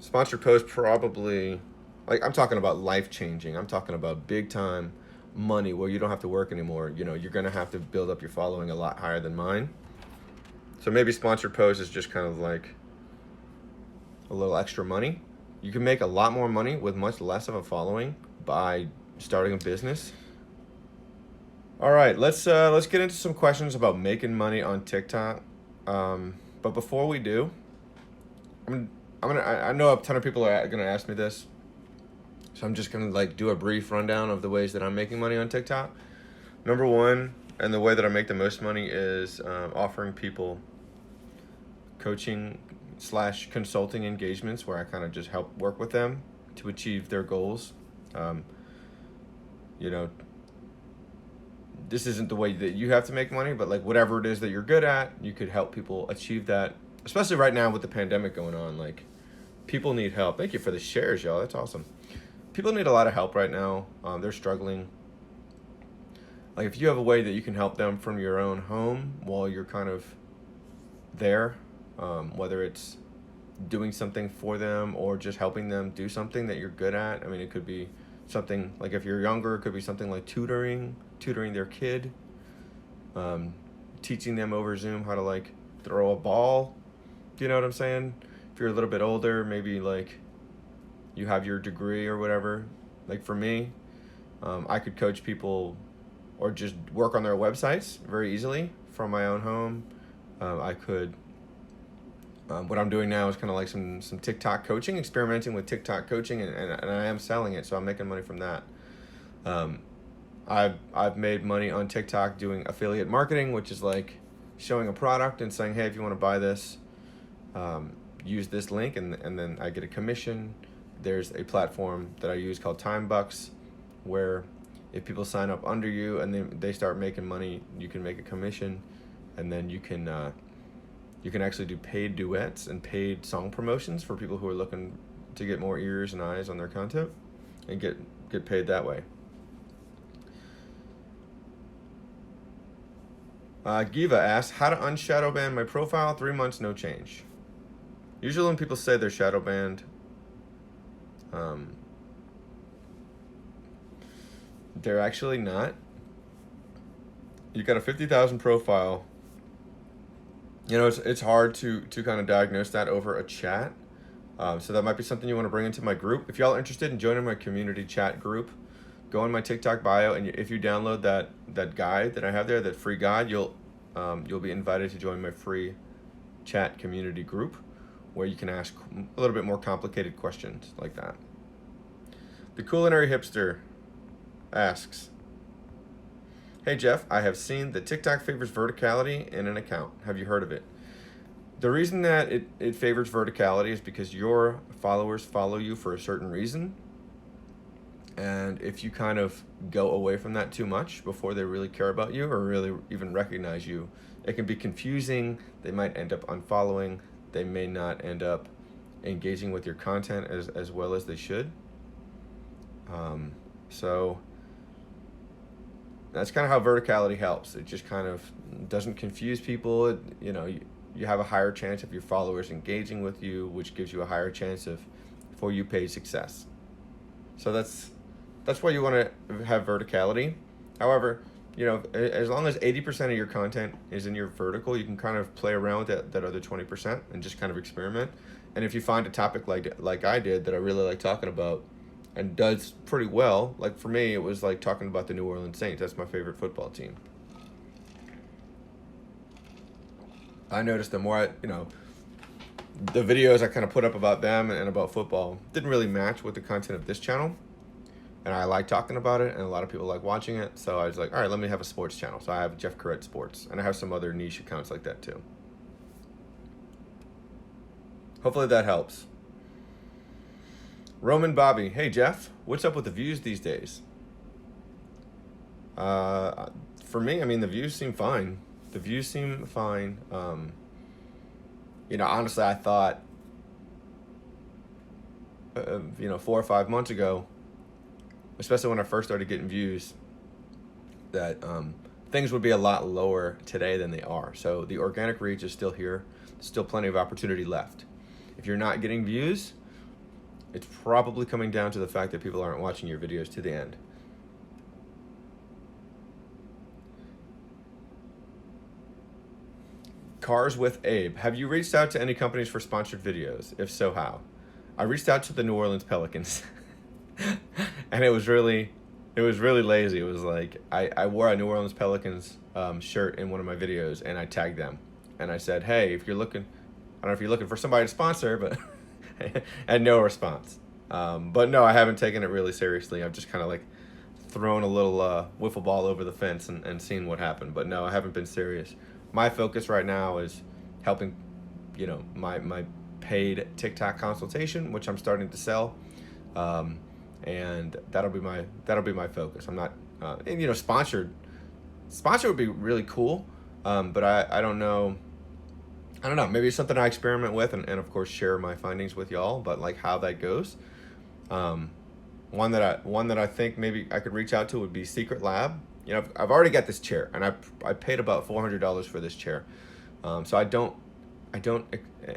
Sponsored posts probably, like, I'm talking about life changing. I'm talking about big time money where you don't have to work anymore. You know, you're going to have to build up your following a lot higher than mine. So maybe sponsored posts is just kind of like a little extra money. You can make a lot more money with much less of a following by starting a business. All right, let's get into some questions about making money on TikTok. But before we do, I know a ton of people are gonna ask me this, so I'm just gonna like do a brief rundown of the ways that I'm making money on TikTok. Number one, and the way that I make the most money is offering people coaching slash consulting engagements where I kind of just help work with them to achieve their goals. Um, you know, this isn't the way that you have to make money, but like whatever it is that you're good at, you could help people achieve that. Especially right now with the pandemic going on, like people need help. Thank you for the shares, y'all. That's awesome. People need a lot of help right now. They're struggling. Like if you have a way that you can help them from your own home while you're kind of there, whether it's doing something for them or just helping them do something that you're good at. I mean, it could be something like if you're younger, it could be something like tutoring their kid, teaching them over Zoom how to like throw a ball. Do you know what I'm saying? If you're a little bit older, maybe like you have your degree or whatever. Like for me, I could coach people or just work on their websites very easily from my own home. I could what I'm doing now is kind of like some TikTok coaching, experimenting with TikTok coaching, and I am selling it, so I'm making money from that. I've made money on TikTok doing affiliate marketing, which is like showing a product and saying, hey, if you want to buy this, use this link, and then I get a commission. There's a platform that I use called Time Bucks, where if people sign up under you and they start making money, you can make a commission, and then you can actually do paid duets and paid song promotions for people who are looking to get more ears and eyes on their content and get paid that way. Giva asks, how to unshadow ban my profile, 3 months, no change. Usually when people say they're shadow banned, they're actually not. You got a 50,000 profile. You know, it's hard to kind of diagnose that over a chat. So that might be something you want to bring into my group. If y'all are interested in joining my community chat group, go in my TikTok bio, and if you download that guide that I have there, that free guide, you'll be invited to join my free chat community group, where you can ask a little bit more complicated questions like that. The Culinary Hipster asks, hey Jeff, I have seen that TikTok favors verticality in an account. Have you heard of it? The reason that it favors verticality is because your followers follow you for a certain reason. And if you kind of go away from that too much before they really care about you or really even recognize you, it can be confusing. They might end up unfollowing. They may not end up engaging with your content as well as they should. So that's kind of how verticality helps. It just kind of doesn't confuse people. You have a higher chance of your followers engaging with you, which gives you a higher chance of For You page success. So that's why you want to have verticality. However, as long as 80% of your content is in your vertical, you can kind of play around with that other 20% and just kind of experiment. And if you find a topic like I did that I really like talking about and does pretty well, like for me, it was like talking about the New Orleans Saints. That's my favorite football team. I noticed the more the videos I kind of put up about them and about football didn't really match with the content of this channel. And I like talking about it, and a lot of people like watching it. So I was like, all right, let me have a sports channel. So I have Jeff Corrett Sports, and I have some other niche accounts like that too. Hopefully that helps. Roman Bobby, hey Jeff, what's up with the views these days? For me, I mean, the views seem fine. Honestly, I thought, 4 or 5 months ago, especially when I first started getting views, that things would be a lot lower today than they are. So the organic reach is still here. There's still plenty of opportunity left. If you're not getting views, it's probably coming down to the fact that people aren't watching your videos to the end. Cars with Abe. Have you reached out to any companies for sponsored videos? If so, how? I reached out to the New Orleans Pelicans. And it was really lazy. It was like I wore a New Orleans Pelicans shirt in one of my videos, and I tagged them. And I said, hey, if you're looking, I don't know if you're looking for somebody to sponsor, but and no response. But no, I haven't taken it really seriously. I've just kind of like thrown a little wiffle ball over the fence and seen what happened. But no, I haven't been serious. My focus right now is helping, my paid TikTok consultation, which I'm starting to sell, and that'll be my focus. I'm not, and sponsored would be really cool, but I don't know. I don't know. Maybe it's something I experiment with, and of course share my findings with y'all. But like how that goes, one that I think maybe I could reach out to would be Secret Lab. I've already got this chair, and I paid about $400 for this chair, so I don't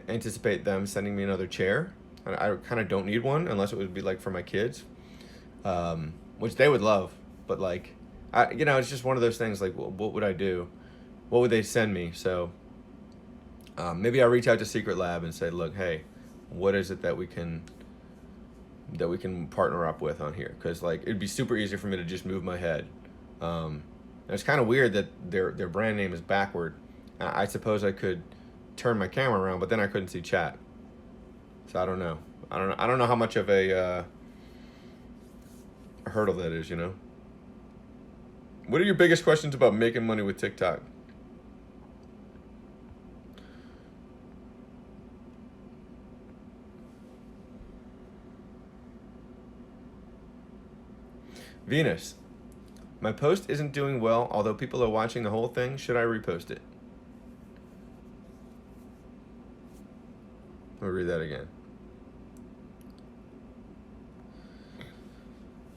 anticipate them sending me another chair. And I kind of don't need one unless it would be like for my kids, which they would love. But like, it's just one of those things. Like, what would I do? What would they send me? So maybe I reach out to Secret Lab and say, look, hey, what is it that we can partner up with on here? Because like it'd be super easy for me to just move my head. And it's kind of weird that their brand name is backward. I suppose I could turn my camera around, but then I couldn't see chat. So I don't know. I don't know how much of a hurdle that is. What are your biggest questions about making money with TikTok? Venus. My post isn't doing well, although people are watching the whole thing. Should I repost it? I'll read that again.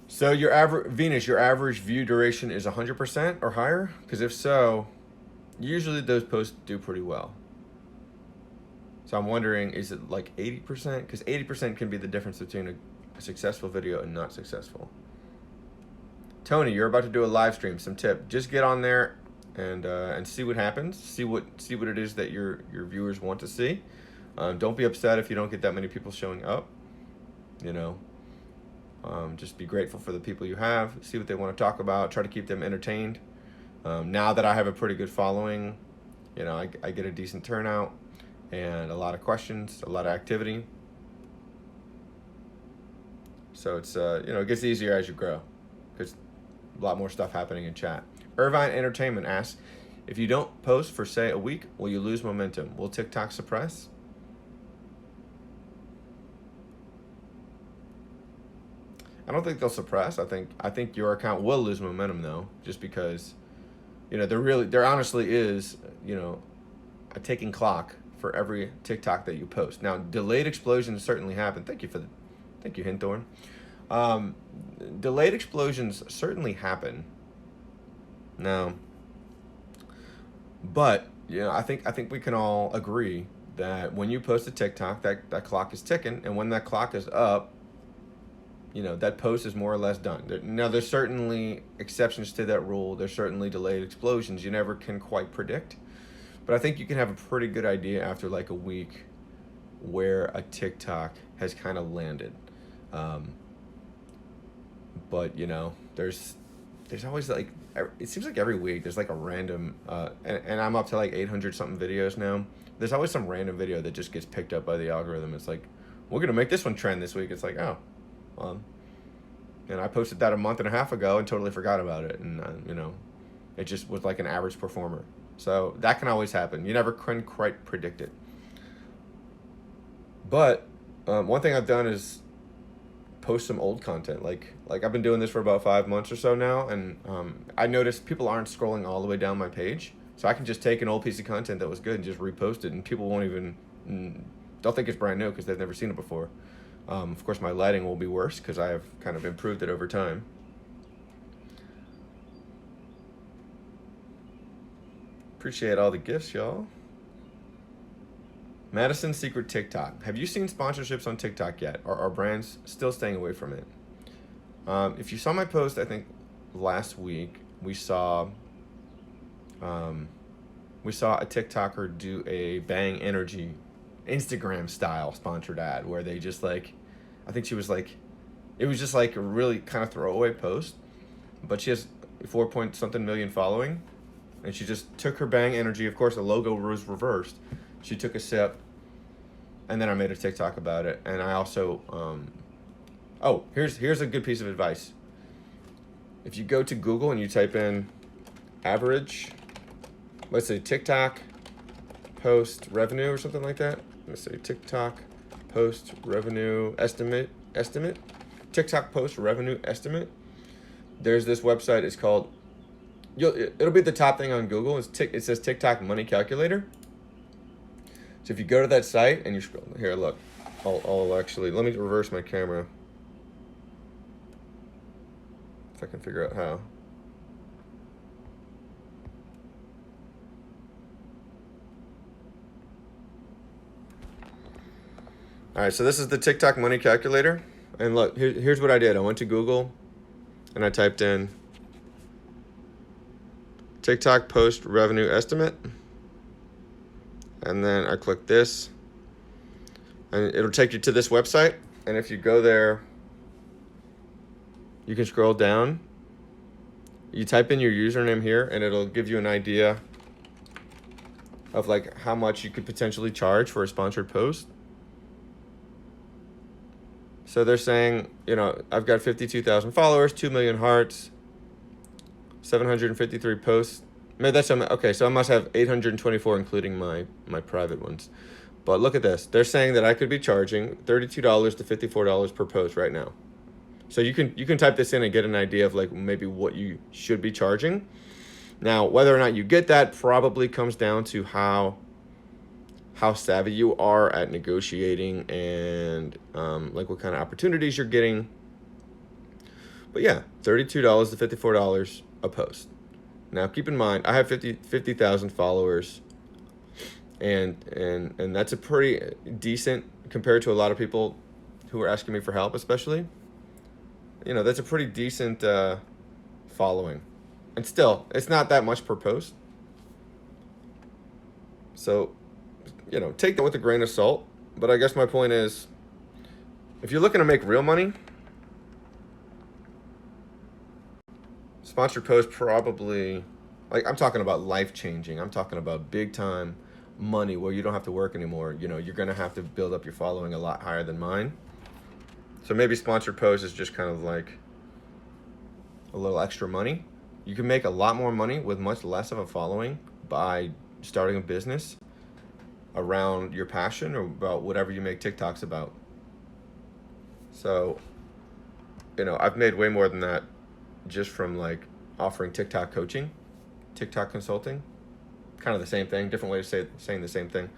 So your average view duration is 100% or higher? Because if so, usually those posts do pretty well. So I'm wondering, is it like 80%? Because 80% can be the difference between a successful video and not successful. Tony, you're about to do a live stream. Some tip: just get on there and see what happens. See what it is that your viewers want to see. Don't be upset if you don't get that many people showing up. Just be grateful for the people you have. See what they want to talk about. Try to keep them entertained. Now that I have a pretty good following, I get a decent turnout and a lot of questions, a lot of activity. So it's it gets easier as you grow because a lot more stuff happening in chat. Irvine Entertainment asks, if you don't post for say a week, will you lose momentum? Will TikTok suppress? I don't think they'll suppress. I think your account will lose momentum though, just because, there honestly is, a ticking clock for every TikTok that you post. Now, delayed explosions certainly happen. Thank you, Hinthorn. Delayed explosions certainly happen. Now, but I think we can all agree that when you post a TikTok, that clock is ticking, and when that clock is up, that post is more or less done. Now, there's certainly exceptions to that rule. There's certainly delayed explosions you never can quite predict. But I think you can have a pretty good idea after like a week where a TikTok has kind of landed. But there's always like, it seems like every week there's like a random, and I'm up to like 800 something videos now. There's always some random video that just gets picked up by the algorithm. It's like, we're gonna make this one trend this week. It's like, oh, and I posted that a month and a half ago and totally forgot about it, and it just was like an average performer. So that can always happen. You never can quite predict it. But one thing I've done is post some old content. Like I've been doing this for about 5 months or so now, and I noticed people aren't scrolling all the way down my page, so I can just take an old piece of content that was good and just repost it, and people won't even they'll think it's brand new because they've never seen it before. Of course, my lighting will be worse because I have kind of improved it over time. Appreciate all the gifts, y'all. Madison's Secret TikTok. Have you seen sponsorships on TikTok yet? Or are brands still staying away from it? If you saw my post, I think last week we saw a TikToker do a Bang Energy Instagram style sponsored ad where they just like, I think she was like, it was just like a really kind of throwaway post, but she has 4 point something million following, and she just took her Bang Energy. Of course, the logo was reversed. She took a sip, and then I made a TikTok about it. And I also, oh, here's a good piece of advice. If you go to Google and you type in average, let's say TikTok post revenue or something like that. Let's say TikTok post revenue estimate. TikTok post revenue estimate. There's this website. It's called. It'll be the top thing on Google. It says TikTok money calculator. So if you go to that site and you scroll here, look. I'll actually let me reverse my camera. If I can figure out how. All right, so this is the TikTok money calculator. And look, here's what I did. I went to Google and I typed in TikTok post revenue estimate. And then I click this. And it'll take you to this website. And if you go there, you can scroll down. You type in your username here and it'll give you an idea of like how much you could potentially charge for a sponsored post. So they're saying, you know, I've got 52,000 followers, 2 million hearts, 753 posts. Maybe that's okay. So I must have 824, including my private ones. But look at this. They're saying that I could be charging $32 to $54 per post right now. So you can type this in and get an idea of like maybe what you should be charging. Now, whether or not you get that probably comes down to how savvy you are at negotiating and like what kind of opportunities you're getting. But yeah, $32 to $54 a post. Now keep in mind, I have 50,000 followers, and that's a pretty decent compared to a lot of people who are asking me for help, especially. You know, that's a pretty decent following. And still, it's not that much per post. So, you know, take that with a grain of salt. But I guess my point is, if you're looking to make real money, sponsored posts probably, like I'm talking about life-changing. I'm talking about big-time money where you don't have to work anymore. You know, you're going to have to build up your following a lot higher than mine. So maybe sponsored posts is just kind of like a little extra money. You can make a lot more money with much less of a following by starting a business around your passion or about whatever you make TikToks about. So, you know, I've made way more than that just from like offering TikTok coaching, TikTok consulting. Kind of the same thing, different way of saying the same thing.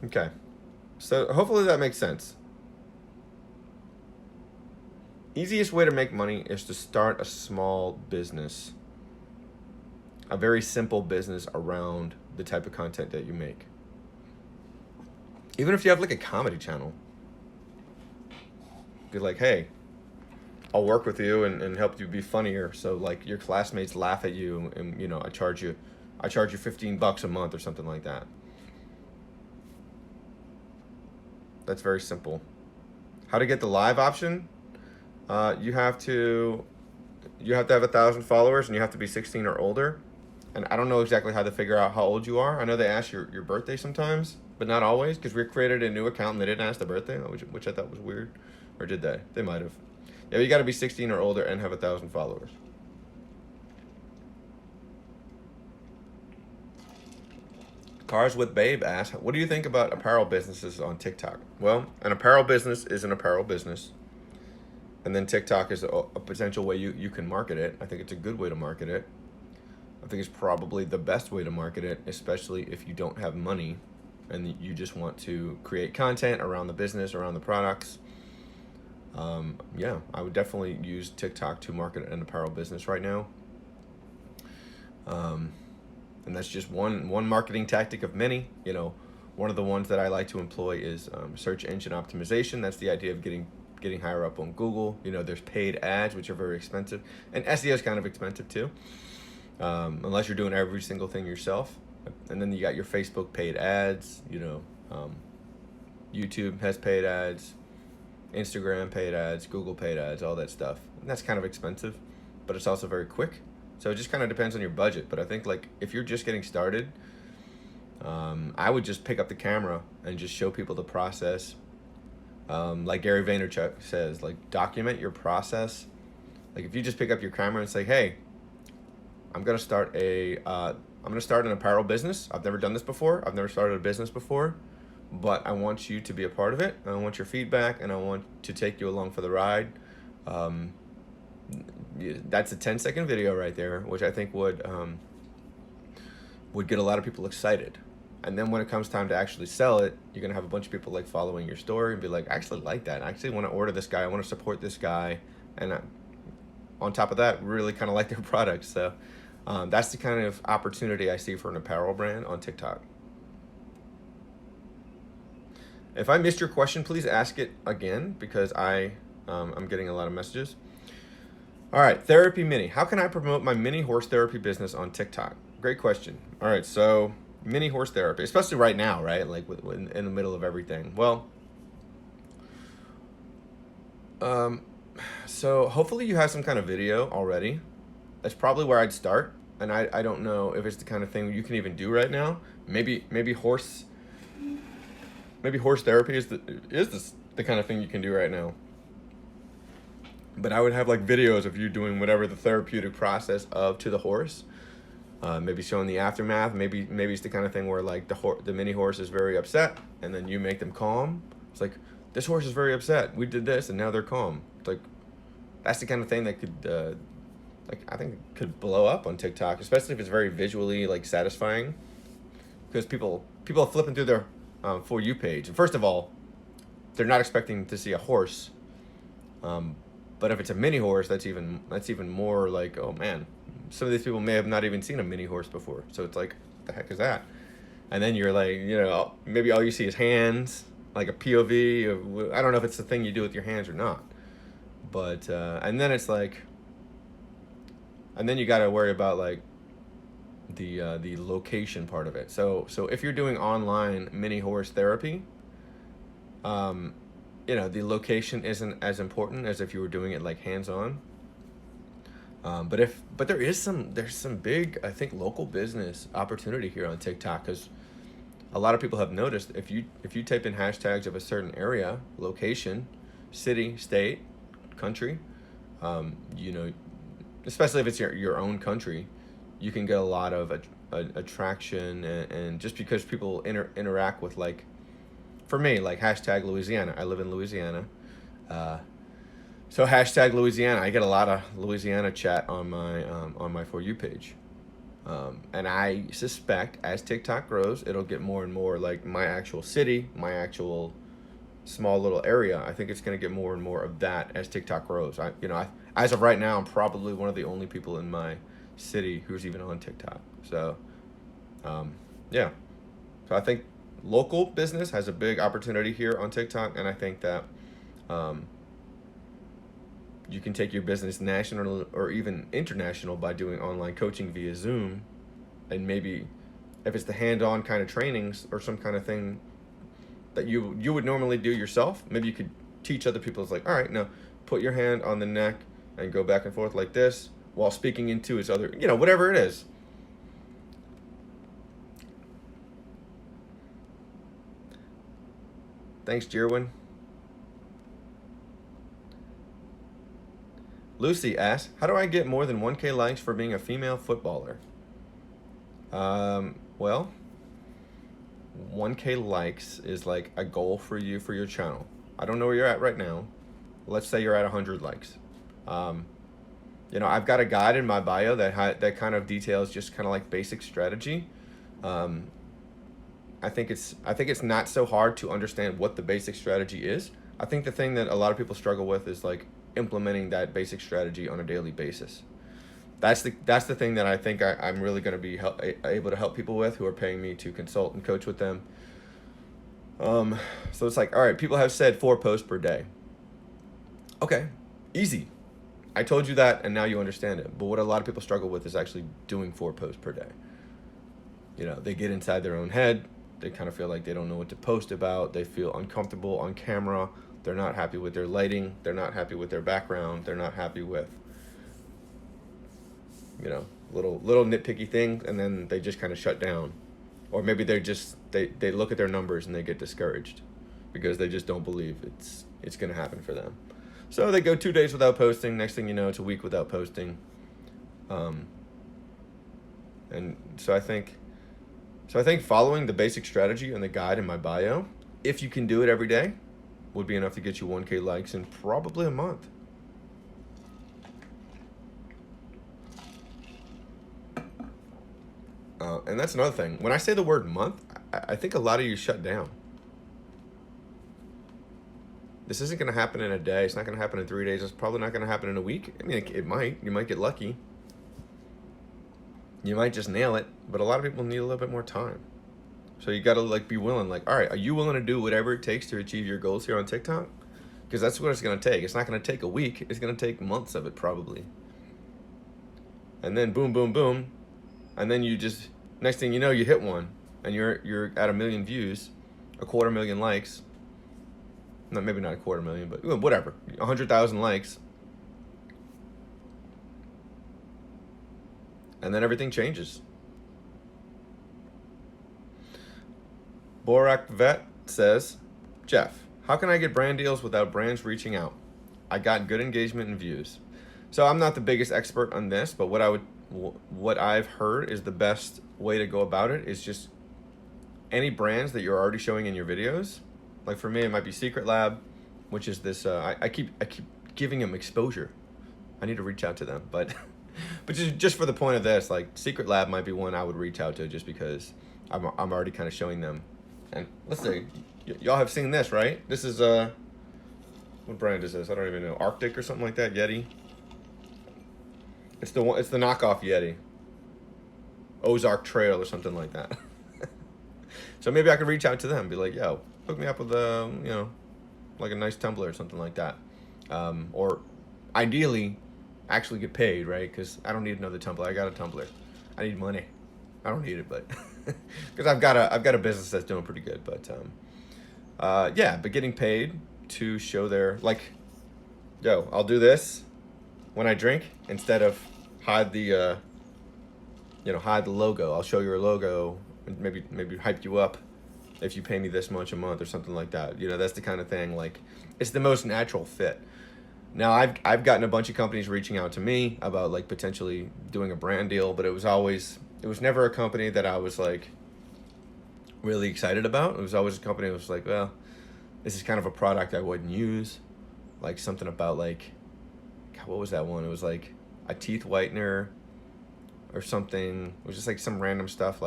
Okay, so hopefully that makes sense. Easiest way to make money is to start a small business, a very simple business around the type of content that you make. Even if you have like a comedy channel, be like, hey, I'll work with you and help you be funnier. So like your classmates laugh at you and you know, I charge you $15 a month or something like that. That's very simple. How to get the live option? You have to have 1,000 followers and you have to be 16 or older. And I don't know exactly how to figure out how old you are. I know they ask your birthday sometimes, but not always, because we created a new account and they didn't ask the birthday, which I thought was weird. Or did they? They might have. Yeah, you got to be 16 or older and have 1,000 followers. Cars with Babe asks, what do you think about apparel businesses on TikTok? Well, an apparel business is an apparel business. And then TikTok is a potential way you can market it. I think it's a good way to market it. I think it's probably the best way to market it, especially if you don't have money. and you just want to create content around the business, around the products, yeah, I would definitely use TikTok to market an apparel business right now. And that's just one marketing tactic of many. One of the ones that I like to employ is search engine optimization. That's the idea of getting higher up on Google. There's paid ads, which are very expensive, and SEO is kind of expensive too, unless you're doing every single thing yourself. And then you got your Facebook paid ads. YouTube has paid ads, Instagram paid ads, Google paid ads, all that stuff. And that's kind of expensive, but it's also very quick. So it just kind of depends on your budget. But I think like if you're just getting started, I would just pick up the camera and just show people the process. Like Gary Vaynerchuk says, like document your process. Like if you just pick up your camera and say, hey, I'm gonna start an apparel business. I've never done this before. I've never started a business before, but I want you to be a part of it. I want your feedback, and I want to take you along for the ride. That's a 10-second video right there, which I think would get a lot of people excited. And then when it comes time to actually sell it, you're gonna have a bunch of people like following your story and be like, I actually like that. I actually want to order this guy. I want to support this guy, and on top of that, really kind of like their product. So that's the kind of opportunity I see for an apparel brand on TikTok. If I missed your question, please ask it again, because I'm getting a lot of messages. All right, Therapy Mini. How can I promote my mini horse therapy business on TikTok? Great question. All right, so mini horse therapy, especially right now, right? Like in the middle of everything. Well, so hopefully you have some kind of video already. That's probably where I'd start. And I don't know if it's the kind of thing you can even do right now. Maybe horse therapy is the kind of thing you can do right now. But I would have like videos of you doing whatever the therapeutic process to the horse. Maybe showing the aftermath. Maybe it's the kind of thing where like the mini horse is very upset, and then you make them calm. It's like, this horse is very upset. We did this, and now they're calm. It's like, that's the kind of thing that could, I think could blow up on TikTok, especially if it's very visually like satisfying, because people are flipping through their For You page, and first of all, they're not expecting to see a horse. But if it's a mini horse, that's even more like, oh man, some of these people may have not even seen a mini horse before. So it's like, what the heck is that? And then you're like, maybe all you see is hands, like a POV. I don't know if it's the thing you do with your hands or not. But and then it's like, and then you got to worry about like the location part of it. So if you're doing online mini horse therapy, the location isn't as important as if you were doing it like hands-on. But there's some big, I think, local business opportunity here on TikTok, because a lot of people have noticed if you type in hashtags of a certain area, location, city, state, country, especially if it's your own country, you can get a lot of attraction, and just because people interact with, like, for me, like hashtag Louisiana. I live in Louisiana. So hashtag Louisiana, I get a lot of Louisiana chat on my For You page. And I suspect as TikTok grows, it'll get more and more like my actual city, my actual small little area. I think it's going to get more and more of that as TikTok grows. As of right now, I'm probably one of the only people in my city who's even on TikTok. So, yeah. So I think local business has a big opportunity here on TikTok, and I think that you can take your business national or even international by doing online coaching via Zoom, and maybe if it's the hand-on kind of trainings or some kind of thing that you would normally do yourself, maybe you could teach other people. It's like, all right, now put your hand on the neck and go back and forth like this while speaking into his other, whatever it is. Thanks, Jerwin. Lucy asks, how do I get more than 1K likes for being a female footballer? Well, 1K likes is like a goal for you for your channel. I don't know where you're at right now. Let's say you're at 100 likes. I've got a guide in my bio that kind of details just kind of like basic strategy. I think it's not so hard to understand what the basic strategy is. I think the thing that a lot of people struggle with is like implementing that basic strategy on a daily basis. That's the thing that I think I'm really going to be able to help people with who are paying me to consult and coach with them. So it's like, all right, people have said 4 posts per day. Okay, easy. I told you that, and now you understand it. But what a lot of people struggle with is actually doing 4 posts per day. They get inside their own head. They kind of feel like they don't know what to post about. They feel uncomfortable on camera. They're not happy with their lighting. They're not happy with their background. They're not happy with, little nitpicky things, and then they just kind of shut down. Or maybe they look at their numbers and they get discouraged because they just don't believe it's going to happen for them. So they go 2 days without posting. Next thing you know, it's a week without posting. And so I think following the basic strategy and the guide in my bio, if you can do it every day, would be enough to get you 1K likes in probably a month. And that's another thing. When I say the word month, I think a lot of you shut down. This isn't going to happen in a day. It's not going to happen in 3 days. It's probably not going to happen in a week. I mean, it might. You might get lucky. You might just nail it. But a lot of people need a little bit more time. So you got to be willing. All right, are you willing to do whatever it takes to achieve your goals here on TikTok? Because that's what it's going to take. It's not going to take a week. It's going to take months of it probably. And then boom, boom, boom. And then next thing you know, you hit one. And you're at 1 million views, 250,000 likes. No, maybe not 250,000, but whatever. 100,000 likes. And then everything changes. Borak Vet says, Jeff, how can I get brand deals without brands reaching out? I got good engagement and views. So I'm not the biggest expert on this, but what I've heard is the best way to go about it is just any brands that you're already showing in your videos. Like for me, it might be Secret Lab, which is this. I keep giving them exposure. I need to reach out to them, but just for the point of this, like Secret Lab might be one I would reach out to just because I'm already kind of showing them. And let's see, y'all have seen this, right? This is what brand is this? I don't even know. Arctic or something like that. Yeti. It's the knockoff Yeti. Ozark Trail or something like that. So maybe I could reach out to them and be like, yo, hook me up with like a nice tumbler or something like that. Or ideally actually get paid, right? Because I don't need another tumbler. I got a tumbler. I need money. I don't need it, but because I've got a business that's doing pretty good. But but getting paid to show their yo, I'll do this when I drink instead of hide the logo. I'll show your logo and maybe hype you up if you pay me this much a month or something like that. That's the kind of thing, it's the most natural fit. Now I've gotten a bunch of companies reaching out to me about potentially doing a brand deal, but it was never a company that I was really excited about. It was always a company that was well, this is kind of a product I wouldn't use. Something about God, what was that one? It was a teeth whitener or something. It was just some random stuff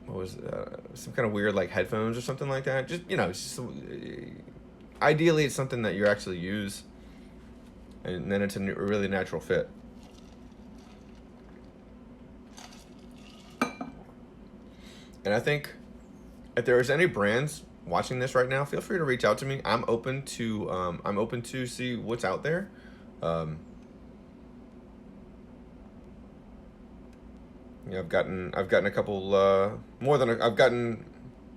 what was some kind of weird headphones or something like that. Ideally it's something that you actually use, and then it's a really natural fit. And I think if there's any brands watching this right now, feel free to reach out to me. I'm open to see what's out there. I've gotten a couple I've gotten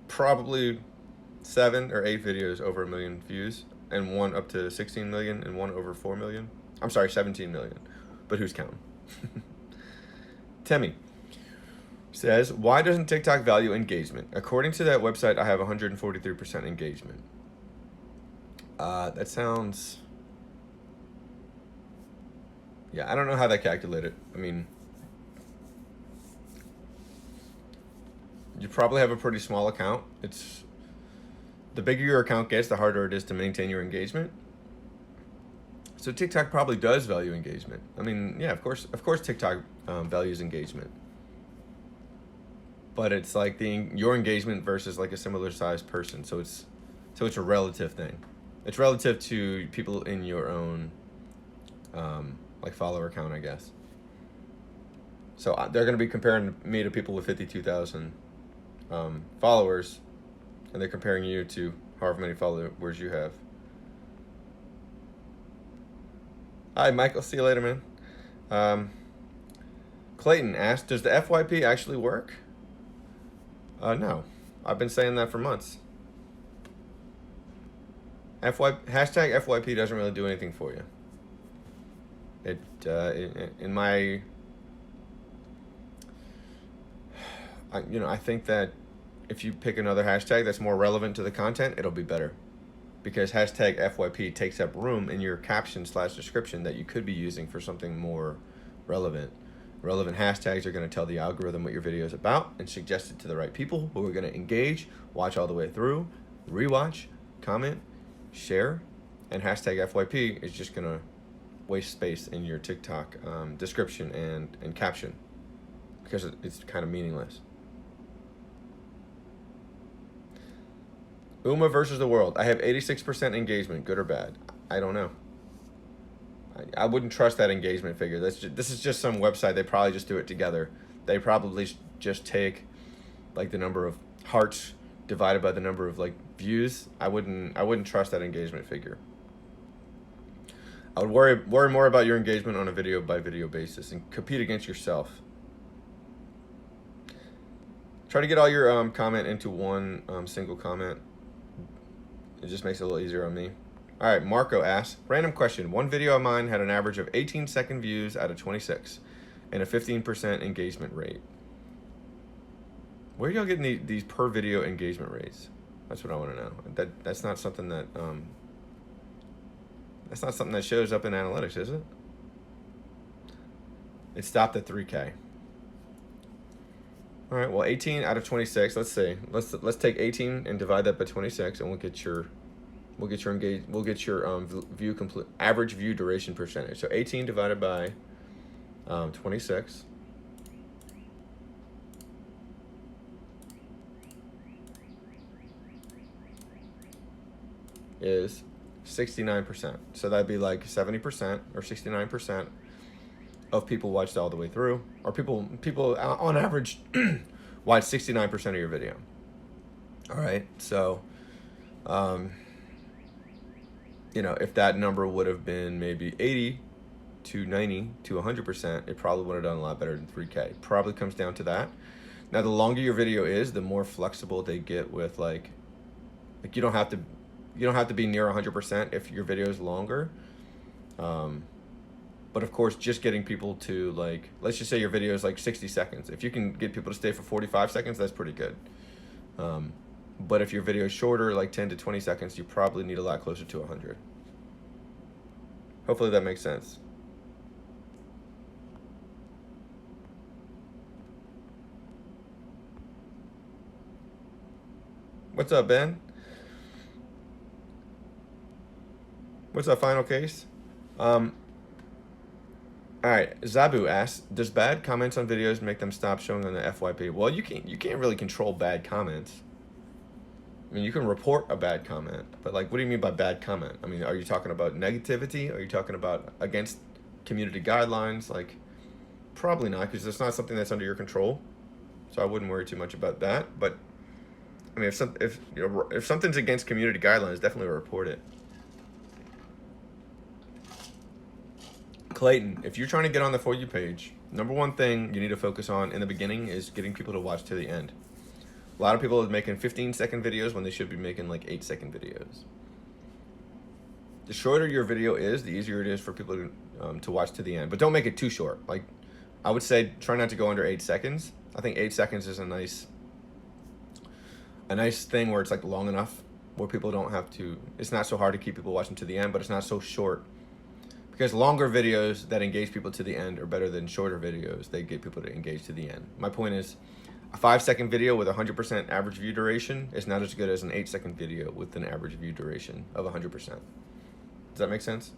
probably 7 or 8 videos over 1 million views, and one up to 16 million, and one over 4 million. I'm sorry, 17 million, but who's counting? Temmie says, why doesn't TikTok value engagement? According to that website, I have 143% engagement. That sounds, I don't know how they calculate it. I mean, you probably have a pretty small account. It's the bigger your account gets, the harder it is to maintain your engagement. So TikTok probably does value engagement. I mean, of course TikTok values engagement. but it's like your engagement versus like a similar sized person. So it's a relative thing. It's relative to people in your own like follower count, I guess. So they're going to be comparing me to people with 52,000 followers, and they're comparing you to however many followers you have. Hi, Michael. See you later, man. Clayton asked, does the FYP actually work? No. I've been saying that for months. Hashtag FYP doesn't really do anything for you. I think that if you pick another hashtag that's more relevant to the content, it'll be better. Because hashtag FYP takes up room in your caption/description that you could be using for something more relevant. Relevant hashtags are going to tell the algorithm what your video is about and suggest it to the right people who are going to engage, watch all the way through, rewatch, comment, share, and hashtag FYP is just going to waste space in your TikTok description and caption because it's kind of meaningless. Uma versus the world. I have 86% engagement, good or bad? I don't know. I wouldn't trust that engagement figure. This is just some website. They probably just do it together. They probably just take like the number of hearts divided by the number of like views. I wouldn't trust that engagement figure. I would worry more about your engagement on a video by video basis and compete against yourself. Try to get all your comment into one single comment. It just makes it a little easier on me. All right, Marco asks, random question. One video of mine had an average of 18-second views out of 26 and a 15% engagement rate. Where are y'all getting these per video engagement rates? That's what I want to know. That's not something that shows up in analytics, is it? It stopped at 3K. All right, well, 18 out of 26. Let's see. Let's take 18 and divide that by 26, and we'll get your view complete average view duration percentage. So 18 divided by 26 is 69%. So that'd be like 70% or 69% of people watched all the way through, or people on average watch 69% of your video. All right, so if that number would have been maybe 80 to 90 to 100%, it probably would have done a lot better than 3K. Probably comes down to that. Now, the longer your video is, the more flexible they get with like you don't have to be near 100% if your video is longer. But of course, just getting people to like, let's just say your video is like 60 seconds. If you can get people to stay for 45 seconds, that's pretty good. But if your video is shorter, like 10 to 20 seconds, you probably need a lot closer to 100. Hopefully that makes sense. What's up, Ben? What's up, Final Case? All right, Zabu asks, does bad comments on videos make them stop showing on the FYP? Well, you can't really control bad comments. I mean, you can report a bad comment, but like, what do you mean by bad comment? I mean, are you talking about negativity? Are you talking about against community guidelines? Like, probably not, because it's not something that's under your control. So I wouldn't worry too much about that. But I mean, if something's against community guidelines, definitely report it. Clayton, if you're trying to get on the For You page, number one thing you need to focus on in the beginning is getting people to watch to the end. A lot of people are making 15-second videos when they should be making like 8-second videos. The shorter your video is, the easier it is for people to watch to the end. But don't make it too short. Like, I would say try not to go under 8 seconds. I think 8 seconds is a nice thing where it's like long enough where people don't have to, it's not so hard to keep people watching to the end, but it's not so short. Because longer videos that engage people to the end are better than shorter videos that get people to engage to the end. My point is, a 5-second video with 100% average view duration is not as good as an 8-second video with an average view duration of 100%. Does that make sense?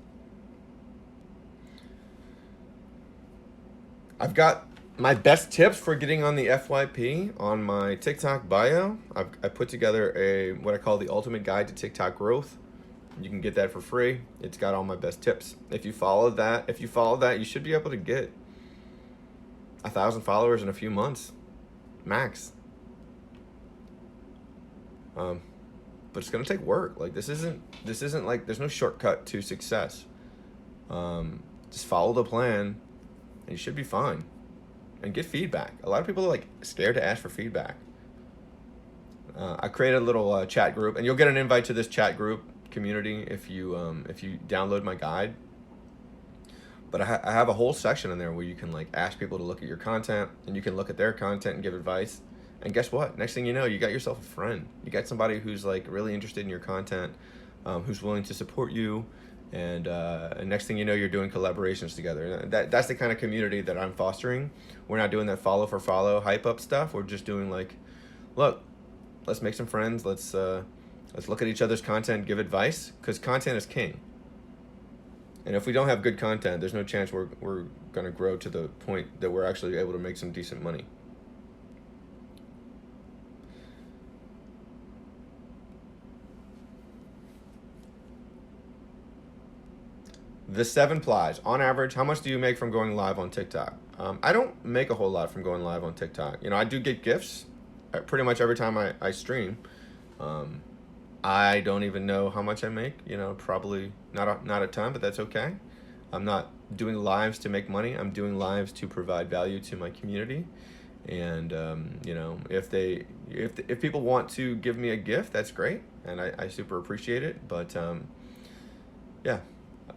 I've got My best tips for getting on the FYP on my TikTok bio, I put together a what I call the ultimate guide to TikTok growth. You can get that for free. It's got all my best tips. If you follow that, you should be able to get 1,000 followers in a few months, max. Um, but it's gonna take work. Like this isn't like there's no shortcut to success. Just follow the plan, and you should be fine. And get feedback. A lot of people are like scared to ask for feedback. I created a little chat group, and you'll get an invite to this chat group community if you download my guide. But I have a whole section in there where you can like ask people to look at your content, and you can look at their content and give advice. And guess what? Next thing you know, you got yourself a friend. You got somebody who's like really interested in your content, who's willing to support you, and next thing you know, you're doing collaborations together. That's the kind of community that I'm fostering. We're not doing that follow for follow hype up stuff. We're just doing like, look, let's make some friends. Let's look at each other's content, give advice, because content is king. And if we don't have good content, there's no chance we're going to grow to the point that we're actually able to make some decent money. The 7 plies. On average, how much do you make from going live on TikTok? I don't make a whole lot from going live on TikTok. I do get gifts pretty much every time I stream. Um, I don't even know how much I make. Probably not a ton, but that's okay. I'm not doing lives to make money. I'm doing lives to provide value to my community. And if people want to give me a gift, that's great, and I super appreciate it. But yeah,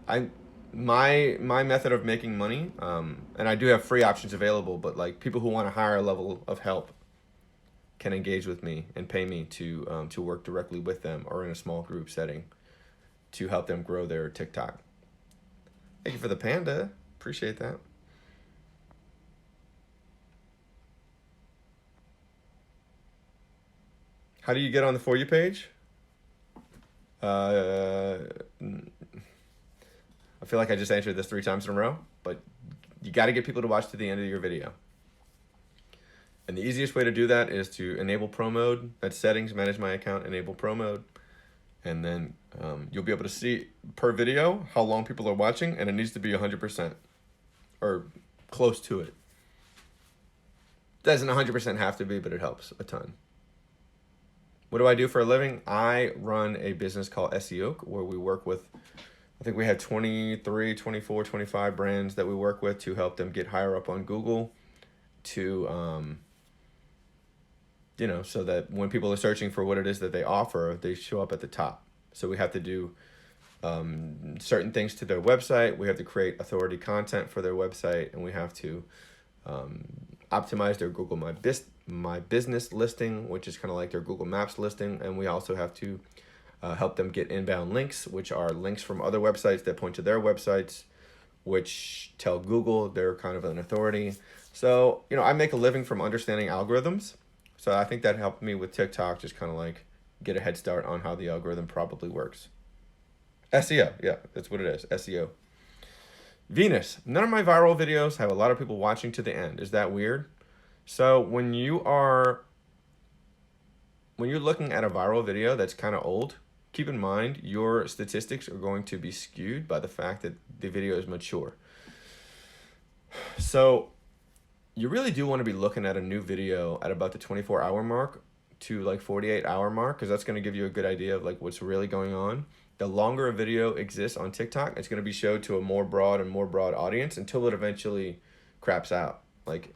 I my method of making money, and I do have free options available. But like people who want a higher level of help can engage with me and pay me to work directly with them or in a small group setting to help them grow their TikTok. Thank you for the panda. Appreciate that. How do you get on the For You page? Uh, I feel like I just answered this 3 times in a row, but you got to get people to watch to the end of your video. And the easiest way to do that is to enable pro mode. That's settings, manage my account, enable pro mode. And then you'll be able to see per video how long people are watching, and it needs to be 100% or close to it. Doesn't 100% have to be, but it helps a ton. What do I do for a living? I run a business called SEO, where we work with, I think we have 23, 24, 25 brands that we work with to help them get higher up on Google to, so that when people are searching for what it is that they offer, they show up at the top. So we have to do certain things to their website. We have to create authority content for their website, and we have to optimize their Google My Business listing, which is kind of like their Google Maps listing. And we also have to help them get inbound links, which are links from other websites that point to their websites, which tell Google they're kind of an authority. So, I make a living from understanding algorithms. So I think that helped me with TikTok, just kind of like get a head start on how the algorithm probably works. SEO, yeah, that's what it is, SEO. Venus, none of my viral videos have a lot of people watching to the end. Is that weird? So when you're looking at a viral video that's kind of old, keep in mind your statistics are going to be skewed by the fact that the video is mature. So you really do want to be looking at a new video at about the 24-hour mark to like 48-hour mark, because that's going to give you a good idea of like what's really going on. The longer a video exists on TikTok, it's going to be showed to a more broad audience until it eventually craps out. Like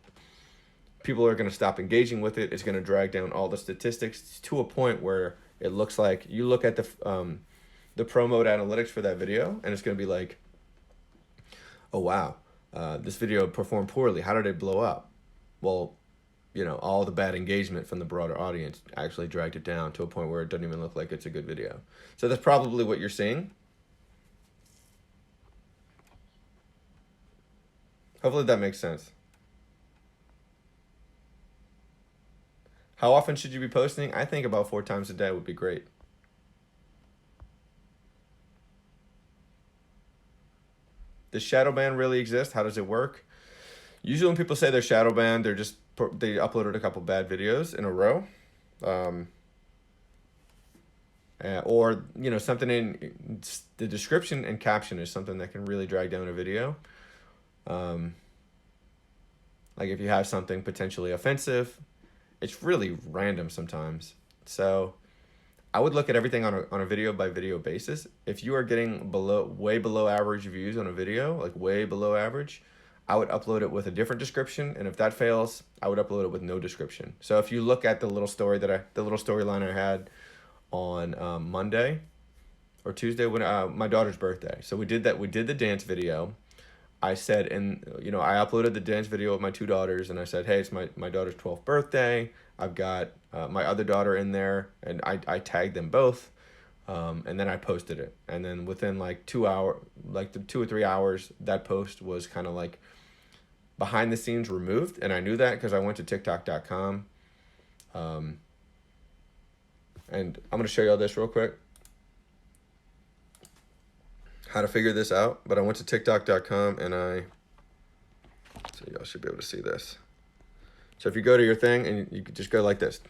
people are going to stop engaging with it. It's going to drag down all the statistics to a point where it looks like you look at the pro mode analytics for that video, and it's going to be like, oh wow, this video performed poorly. How did it blow up? Well, all the bad engagement from the broader audience actually dragged it down to a point where it doesn't even look like it's a good video. So that's probably what you're seeing. Hopefully that makes sense. How often should you be posting? I think about 4 times a day would be great. Does shadow ban really exist? How does it work? Usually when people say they're shadow banned, they uploaded a couple bad videos in a row. Um, or something in the description and caption is something that can really drag down a video. Um, like if you have something potentially offensive, it's really random sometimes. So I would look at everything on a video by video basis. If you are getting way below average views on a video, like way below average, I would upload it with a different description, and if that fails, I would upload it with no description. So if you look at the little storyline I had on Monday or Tuesday, when my daughter's birthday. So we did the dance video. I said, I uploaded the dance video of my two daughters, and I said, hey, it's my daughter's 12th birthday. I've got my other daughter in there, and I tagged them both, and then I posted it. And then within like 2 hours, like the 2 or 3 hours, that post was kind of like behind the scenes removed, and I knew that because I went to TikTok.com. And I'm going to show you all this real quick, how to figure this out. But I went to TikTok.com and so y'all should be able to see this. So if you go to your thing and you could just go like this,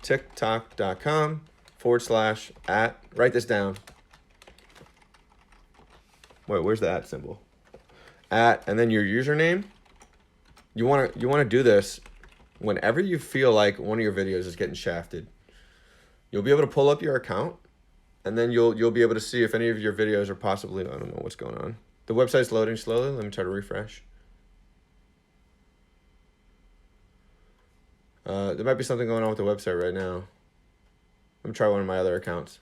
TikTok.com /@ write this down. Wait, where's the @ symbol? And then your username. You want to do this whenever you feel like one of your videos is getting shafted. You'll be able to pull up your account, and then you'll be able to see if any of your videos are possibly, I don't know what's going on. The website's loading slowly. Let me try to refresh. There might be something going on with the website right now. Let me try one of my other accounts.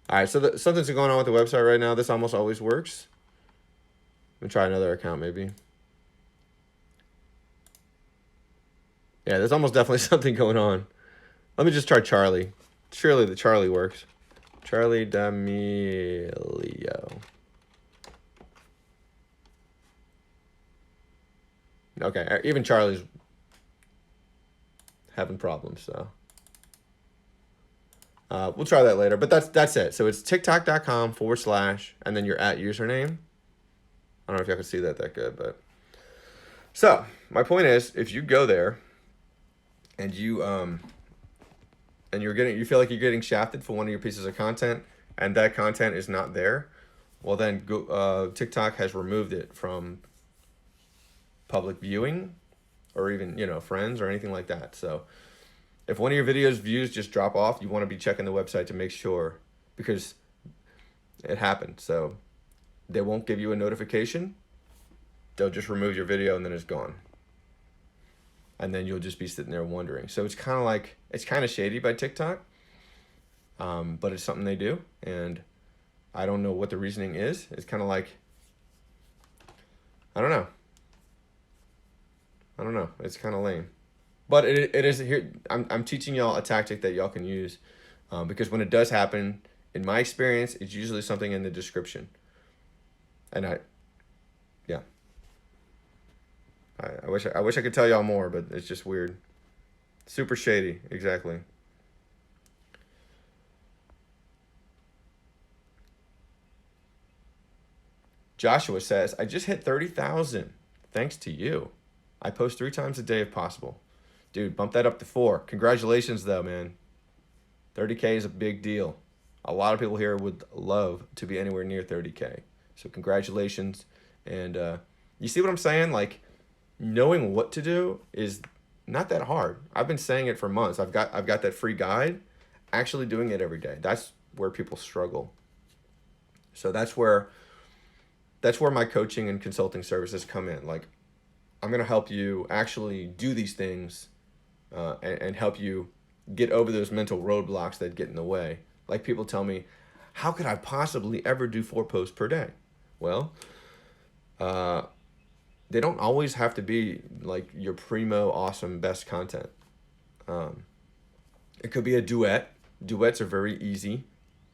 All right, so something's going on with the website right now. This almost always works. Let me try another account maybe. Yeah, there's almost definitely something going on. Let me just try Charlie. Surely the Charlie works. Charlie D'Amelio. Okay, even Charlie's having problems, so. We'll try that later, but that's it. So it's TikTok.com / and then your @ username. I don't know if y'all can see that good, but. So, my point is, if you go there, and you feel like you're getting shafted for one of your pieces of content, and that content is not there, well then TikTok has removed it from public viewing, or even friends or anything like that. So if one of your videos views just drop off, you want to be checking the website to make sure, because it happened. So they won't give you a notification. They'll just remove your video and then it's gone. And then you'll just be sitting there wondering. So it's kind of shady by TikTok, but it's something they do, and I don't know what the reasoning is. It's kind of like, I don't know. It's kind of lame, but it is here. I'm teaching y'all a tactic that y'all can use, because when it does happen, in my experience, it's usually something in the description, and I wish I could tell y'all more, but it's just weird. Super shady, exactly. Joshua says, I just hit 30,000. Thanks to you. I post 3 times a day if possible. Dude, bump that up to 4. Congratulations, though, man. 30K is a big deal. A lot of people here would love to be anywhere near 30K. So congratulations. And you see what I'm saying? Like, knowing what to do is not that hard. I've been saying it for months. I've got that free guide. Actually doing it every day, that's where people struggle. So that's where my coaching and consulting services come in. Like, I'm going to help you actually do these things, and help you get over those mental roadblocks that get in the way. Like, people tell me, how could I possibly ever do 4 posts per day? Well, they don't always have to be like your primo, awesome, best content. It could be a duet. Duets are very easy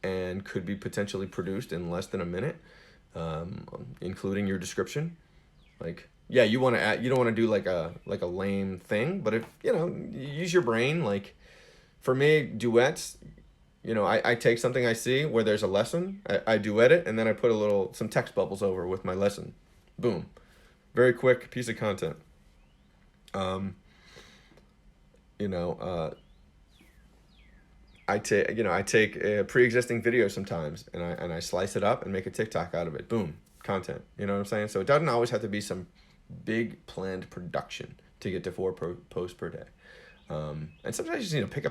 and could be potentially produced in less than a minute, including your description. Like, yeah, you want to add, you don't want to do like a lame thing, but if you use your brain. Like, for me, duets, I take something I see where there's a lesson, I duet it, and then I put some text bubbles over with my lesson. Boom. Very quick piece of content. Um, you know, I take a pre-existing video sometimes, and I slice it up and make a TikTok out of it. Boom, content. You know what I'm saying? So it doesn't always have to be some big planned production to get to posts per day. And sometimes you just need to pick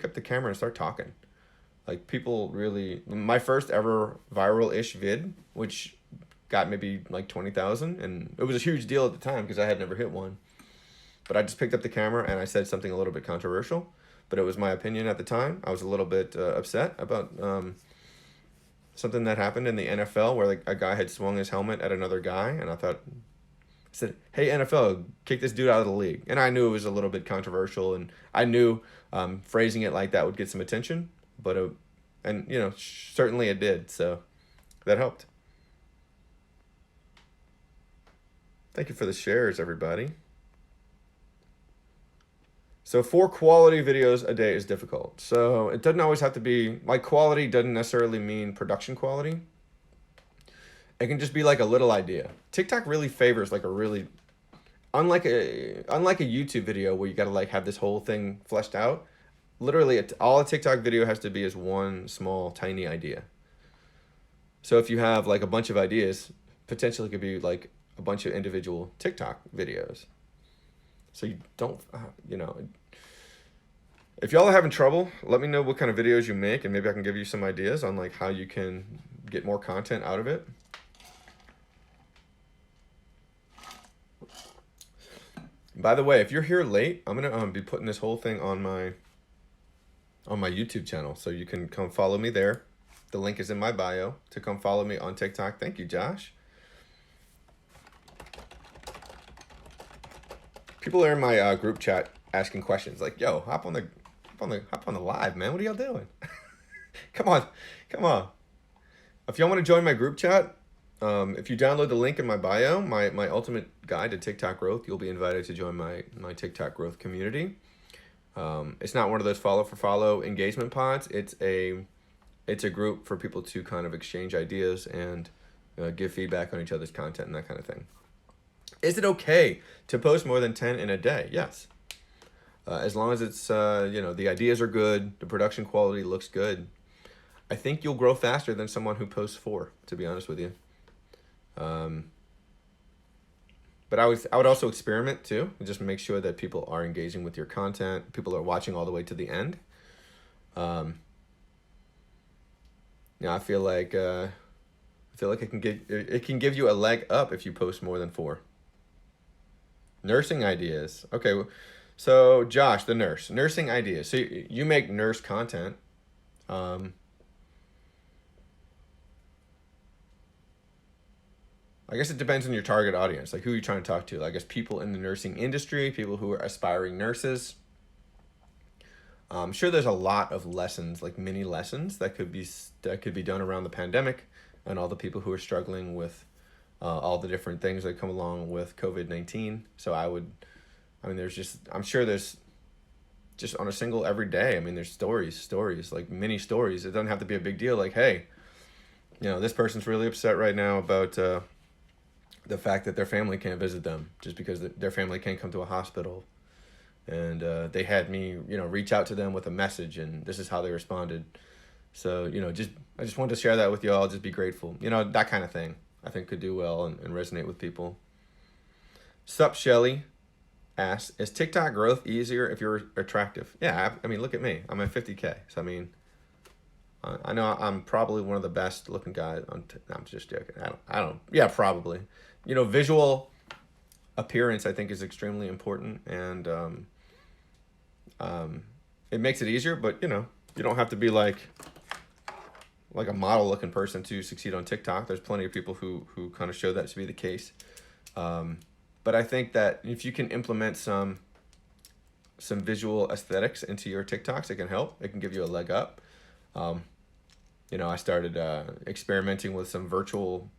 up the camera and start talking. Like, people really, my first ever viral-ish vid, which got maybe like 20,000, and it was a huge deal at the time because I had never hit one. But I just picked up the camera and I said something a little bit controversial, but it was my opinion at the time. I was a little bit upset about something that happened in the NFL where, like, a guy had swung his helmet at another guy, and I said, "Hey, NFL, kick this dude out of the league." And I knew it was a little bit controversial, and I knew phrasing it like that would get some attention, but certainly it did. So that helped. Thank you for the shares, everybody. So 4 quality videos a day is difficult. So it doesn't always have to be, like, quality doesn't necessarily mean production quality. It can just be like a little idea. TikTok really favors like a really, unlike a YouTube video where you gotta like have this whole thing fleshed out. Literally, all a TikTok video has to be is one small, tiny idea. So if you have like a bunch of ideas, potentially it could be like a bunch of individual TikTok videos. So you don't, if y'all are having trouble, let me know what kind of videos you make, and maybe I can give you some ideas on like how you can get more content out of it. By the way, if you're here late, I'm gonna be putting this whole thing on my YouTube channel, so you can come follow me there. The link is in my bio to come follow me on TikTok. Thank you, Josh. People are in my group chat asking questions like, "Yo, hop on the live, man. What are y'all doing? Come on. If y'all want to join my group chat, if you download the link in my bio, my ultimate guide to TikTok growth, you'll be invited to join my TikTok growth community. It's not one of those follow for follow engagement pods. It's a group for people to kind of exchange ideas and give feedback on each other's content and that kind of thing. Is it okay to post more than 10 in a day? Yes. As long as it's, the ideas are good, the production quality looks good. I think you'll grow faster than someone who posts 4, to be honest with you. But I would also experiment too, and just make sure that people are engaging with your content, people are watching all the way to the end. I feel like it can give you a leg up if you post more than 4. Nursing ideas. Okay, so Josh, the nurse, nursing ideas. So you make nurse content. I guess it depends on your target audience, like who you're trying to talk to. I guess people in the nursing industry, people who are aspiring nurses. I'm sure there's a lot of lessons, like mini lessons that could be done around the pandemic and all the people who are struggling with all the different things that come along with COVID-19. So I'm sure there's just on a single every day. I mean, there's stories, like mini stories. It doesn't have to be a big deal. Like, hey, this person's really upset right now about the fact that their family can't visit them just because their family can't come to a hospital. And they had me, reach out to them with a message, and this is how they responded. So, I just wanted to share that with y'all. Just be grateful. That kind of thing I think could do well and resonate with people. Sup, Shelly asks, is TikTok growth easier if you're attractive? Yeah, I mean, look at me. I'm at 50K. So, I mean, I know I'm probably one of the best looking guys on I'm just joking. I don't. Yeah, probably. Visual appearance I think is extremely important, and it makes it easier, but you don't have to be like a model looking person to succeed on TikTok. There's plenty of people who kind of show that to be the case. But I think that if you can implement some visual aesthetics into your TikToks, it can help. It can give you a leg up. I started experimenting with some virtual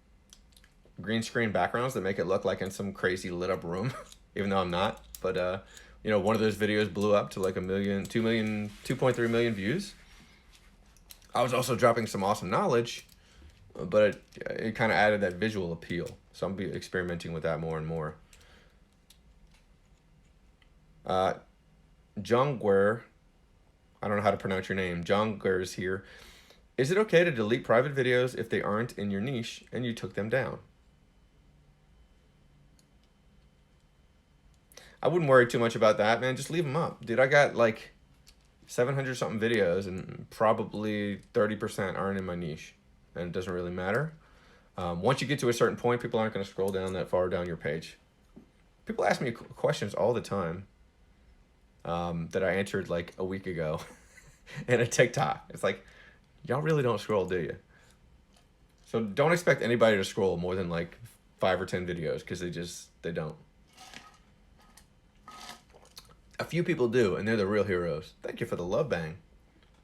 green screen backgrounds that make it look like in some crazy lit up room, even though I'm not. But one of those videos blew up to like 1 million, 2 million, 2.3 million views. I was also dropping some awesome knowledge, but it kind of added that visual appeal. So I'm be experimenting with that more and more. Jungwer, I don't know how to pronounce your name. Jungwer's here. Is it okay to delete private videos if they aren't in your niche and you took them down? I wouldn't worry too much about that, man. Just leave them up. Dude, I got like 700 something videos and probably 30% aren't in my niche. And it doesn't really matter. Once you get to a certain point, people aren't going to scroll down that far down your page. People ask me questions all the time that I answered like a week ago in a TikTok. It's like, y'all really don't scroll, do you? So don't expect anybody to scroll more than like 5 or 10 videos because they don't. A few people do, and they're the real heroes. Thank you for the love bang.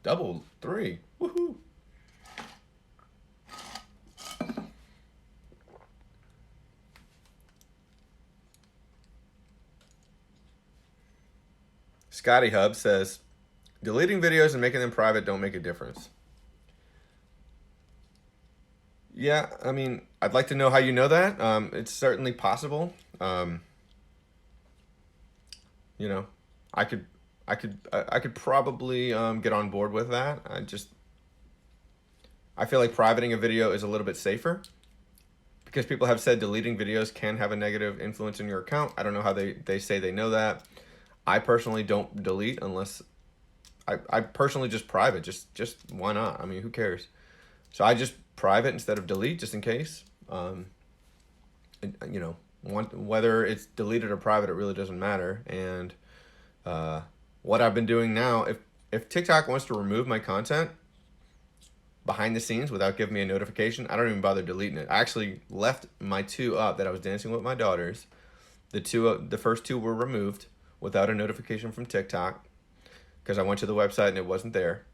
Double 3. Woohoo. Scotty Hub says, deleting videos and making them private don't make a difference. Yeah, I mean, I'd like to know how you know that. It's certainly possible. You know, I could, I could probably get on board with that. I feel like privating a video is a little bit safer because people have said deleting videos can have a negative influence in your account. I don't know how they say they know that. I personally don't delete unless I personally just private. Just why not? I mean, who cares? So I just private instead of delete just in case. You know, whether it's deleted or private, it really doesn't matter. And what I've been doing now, if TikTok wants to remove my content behind the scenes without giving me a notification, I don't even bother deleting it. I actually left my 2 up that I was dancing with my daughters. The first 2 were removed without a notification from TikTok because I went to the website and it wasn't there.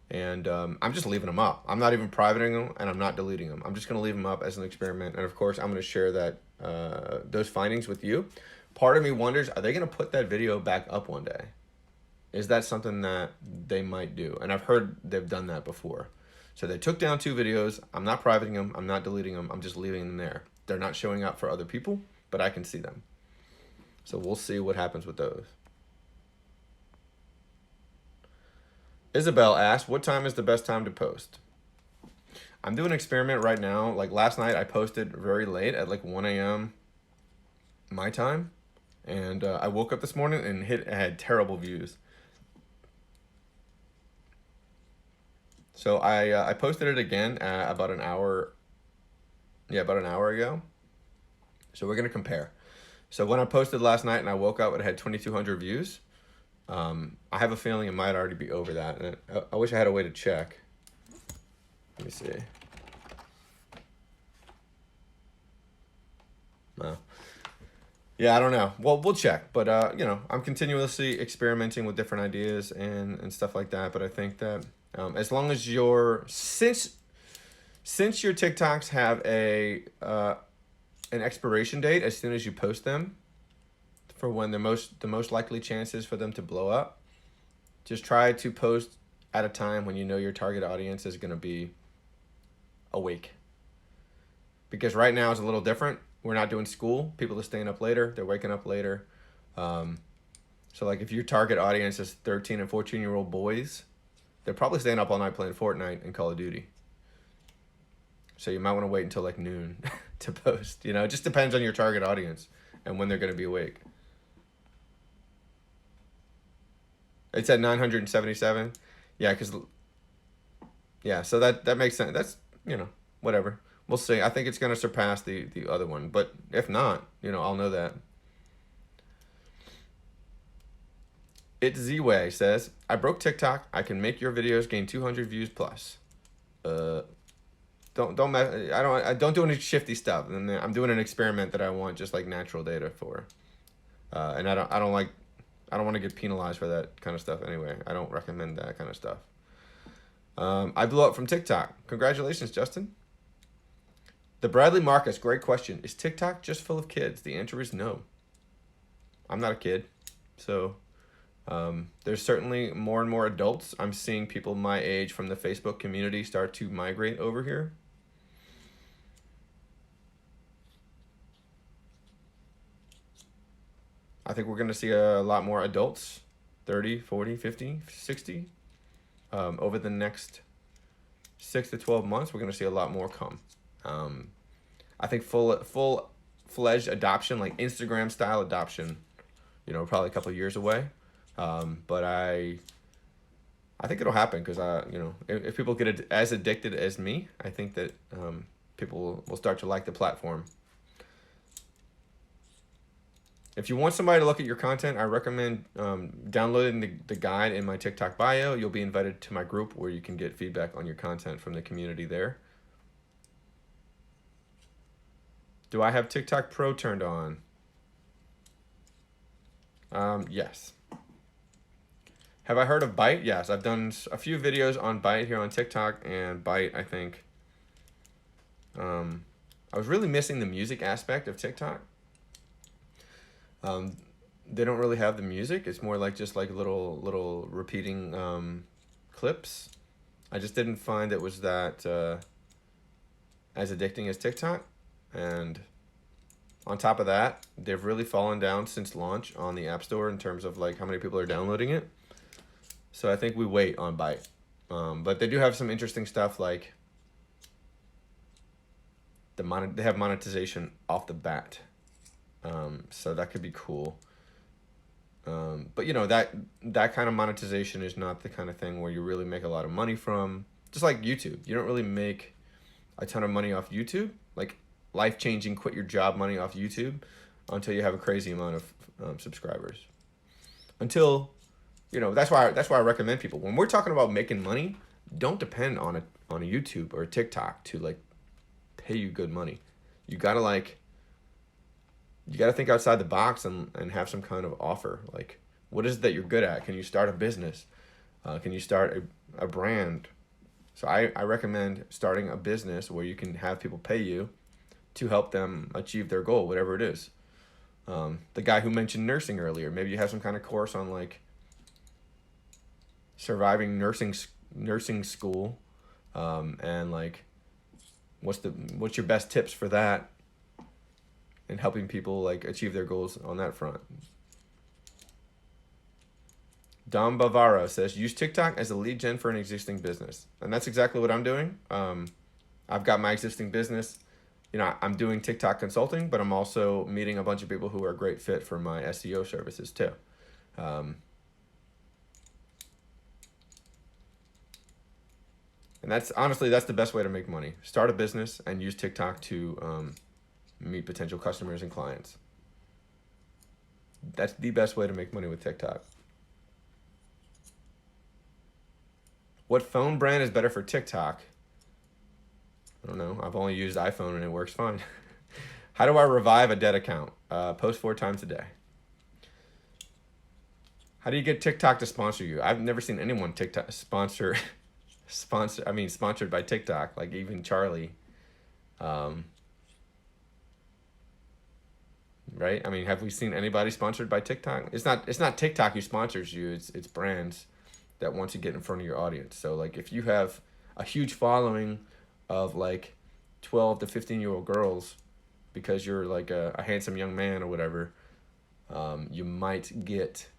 And I'm just leaving them up. I'm not even privating them, and I'm not deleting them. I'm just going to leave them up as an experiment. And of course, I'm going to share that those findings with you. Part of me wonders, are they going to put that video back up one day? Is that something that they might do? And I've heard they've done that before. So they took down 2 videos. I'm not privating them. I'm not deleting them. I'm just leaving them there. They're not showing up for other people, but I can see them. So we'll see what happens with those. Isabel asked, what time is the best time to post? I'm doing an experiment right now. Like last night, I posted very late at like 1 a.m. my time. And I woke up this morning and had terrible views. So I posted it again about an hour. Yeah, about an hour ago. So we're going to compare. So when I posted last night and I woke up, it had 2,200 views. I have a feeling it might already be over that. And I wish I had a way to check. Let me see. No. Yeah, I don't know. Well, we'll check. But, you know, I'm continuously experimenting with different ideas and stuff like that. But I think that as long as since your TikToks have an expiration date as soon as you post them, for when the most likely chances for them to blow up, just try to post at a time when you know your target audience is going to be awake. Because right now it's a little different. We're not doing school. People are staying up later. They're waking up later. So like if your target audience is 13 and 14-year-old boys, they're probably staying up all night playing Fortnite and Call of Duty. So you might want to wait until like noon to post. You know, it just depends on your target audience and when they're going to be awake. It's at 977. Yeah, yeah, so that makes sense. That's, you know, whatever. We'll see. I think it's going to surpass the other one. But if not, you know, I'll know that. It's Z-Way says, I broke TikTok. I can make your videos gain 200 views plus. Don't do any shifty stuff. And I'm doing an experiment that I want just like natural data for. And I don't want to get penalized for that kind of stuff anyway. I don't recommend that kind of stuff. I blew up from TikTok. Congratulations, Justin. The Bradley Marcus, great question. Is TikTok just full of kids? The answer is no. I'm not a kid. So There's certainly more and more adults. I'm seeing people my age from the Facebook community start to migrate over here. I think we're going to see a lot more adults, 30, 40, 50, 60. Over the next 6 to 12 months, we're going to see a lot more come. I think full-fledged adoption, like Instagram style adoption, probably a couple of years away. But I think it'll happen because if people get as addicted as me, I think that people will start to like the platform. If you want somebody to look at your content, I recommend downloading the guide in my TikTok bio. You'll be invited to my group where you can get feedback on your content from the community there. Do I have TikTok Pro turned on? Yes. Have I heard of Byte? Yes, I've done a few videos on Byte here on TikTok, and Byte, I think, I was really missing the music aspect of TikTok. They don't really have the music. It's more like just like little repeating clips. I just didn't find it was that as addicting as TikTok. And on top of that, they've really fallen down since launch on the App Store in terms of like how many people are downloading it. So I think we wait on Byte. But they do have some interesting stuff like they have monetization off the bat. So that could be cool. But that kind of monetization is not the kind of thing where you really make a lot of money from. Just like YouTube, you don't really make a ton of money off YouTube, like life-changing quit your job money off YouTube, until you have a crazy amount of subscribers. Until, that's why I recommend people, when we're talking about making money, don't depend on a YouTube or a TikTok to like pay you good money. You gotta think outside the box and have some kind of offer. Like, what is it that you're good at? Can you start a business? Can you start a brand? So I recommend starting a business where you can have people pay you to help them achieve their goal, whatever it is. The guy who mentioned nursing earlier, maybe you have some kind of course on like surviving nursing school, and like what's your best tips for that, and helping people like achieve their goals on that front. Dom Bavaro says, use TikTok as a lead gen for an existing business. And that's exactly what I'm doing. I've got my existing business. I'm doing TikTok consulting, but I'm also meeting a bunch of people who are a great fit for my SEO services too. And that's the best way to make money. Start a business and use TikTok to meet potential customers and clients. That's the best way to make money with TikTok. What phone brand is better for TikTok? I don't know. I've only used iPhone and it works fine. How do I revive a dead account? Post 4 times a day. How do you get TikTok to sponsor you? I've never seen anyone TikTok sponsored by TikTok, like even Charlie. Right? I mean, have we seen anybody sponsored by TikTok? It's not TikTok who sponsors you. It's brands that want to get in front of your audience. So like if you have a huge following of like 12 to 15-year-old girls because you're like a handsome young man or whatever, you might get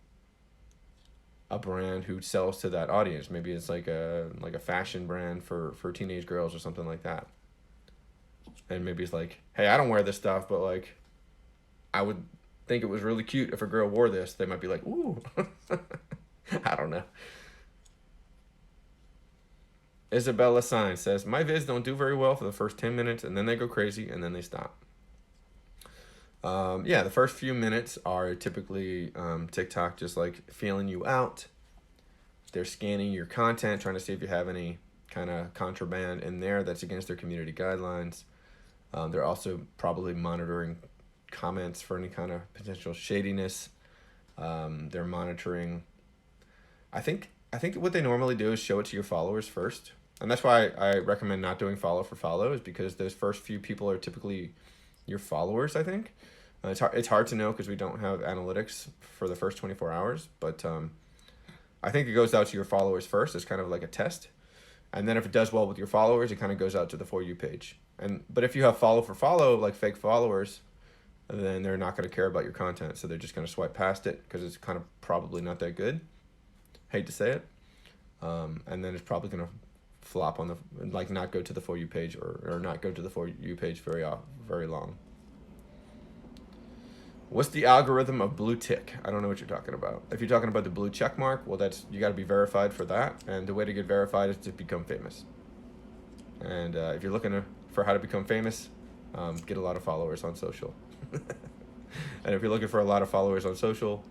a brand who sells to that audience. Maybe it's like a fashion brand for teenage girls or something like that. And maybe it's like, hey, I don't wear this stuff, but like I would think it was really cute if a girl wore this. They might be like, ooh. I don't know. Isabella Sign says, my vids don't do very well for the first 10 minutes, and then they go crazy, and then they stop. Yeah, the first few minutes are typically TikTok just like feeling you out. They're scanning your content, trying to see if you have any kind of contraband in there that's against their community guidelines. They're also probably monitoring comments for any kind of potential shadiness. They're monitoring. I think what they normally do is show it to your followers first. And that's why I recommend not doing follow for follow, is because those first few people are typically your followers, I think. It's hard to know because we don't have analytics for the first 24 hours, but I think it goes out to your followers first. It's kind of like a test. And then if it does well with your followers, it kind of goes out to the For You page. But if you have follow for follow, like fake followers, then they're not going to care about your content. So they're just going to swipe past it because it's kind of probably not that good. Hate to say it. And then it's probably going to flop on the, like not go to the For You page or not go to the For You page very long. What's the algorithm of blue tick? I don't know what you're talking about. If you're talking about the blue check mark, well, you got to be verified for that. And the way to get verified is to become famous. And if you're looking for how to become famous, get a lot of followers on social. And if you're looking for a lot of followers on social,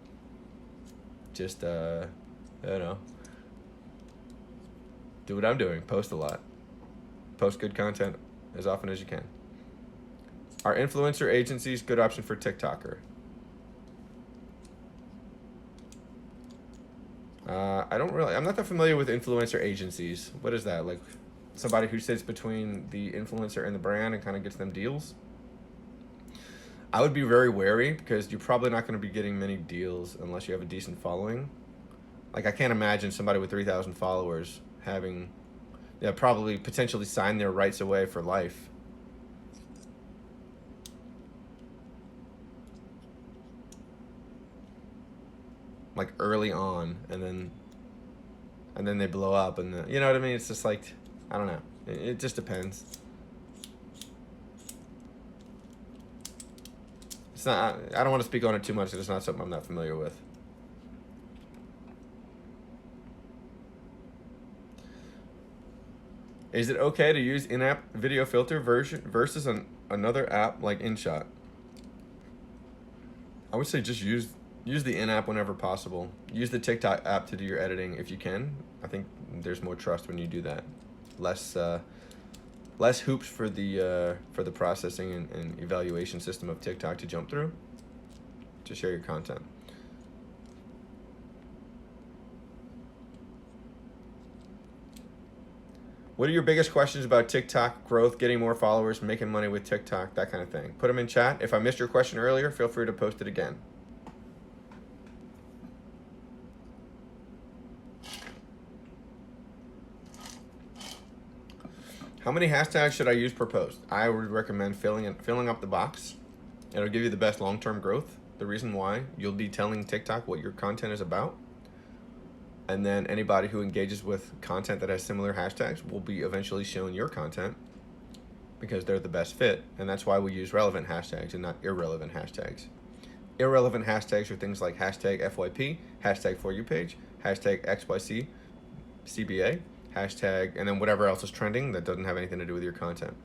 just, I don't know, do what I'm doing. Post a lot. Post good content as often as you can. Are influencer agencies good option for TikToker? I'm not that familiar with influencer agencies. What is that? Like somebody who sits between the influencer and the brand and kind of gets them deals? I would be very wary because you're probably not going to be getting many deals unless you have a decent following. Like I can't imagine somebody with 3,000 followers having, probably potentially sign their rights away for life. Like early on, and then they blow up, and you know what I mean? It's just like, I don't know. It just depends. It's not. I don't want to speak on it too much. It's not something I'm not familiar with. Is it okay to use in-app video filter versus another app like InShot? I would say just use the in-app whenever possible. Use the TikTok app to do your editing if you can. I think there's more trust when you do that. Less hoops for the processing and evaluation system of TikTok to jump through to share your content. What are your biggest questions about TikTok growth, getting more followers, making money with TikTok, that kind of thing? Put them in chat. If I missed your question earlier, feel free to post it again. How many hashtags should I use per post? I would recommend filling up the box. It'll give you the best long-term growth. The reason why, you'll be telling TikTok what your content is about. And then anybody who engages with content that has similar hashtags will be eventually shown your content because they're the best fit. And that's why we use relevant hashtags and not irrelevant hashtags. Irrelevant hashtags are things like hashtag FYP, hashtag For You page, hashtag XYC, CBA, hashtag, and then whatever else is trending that doesn't have anything to do with your content.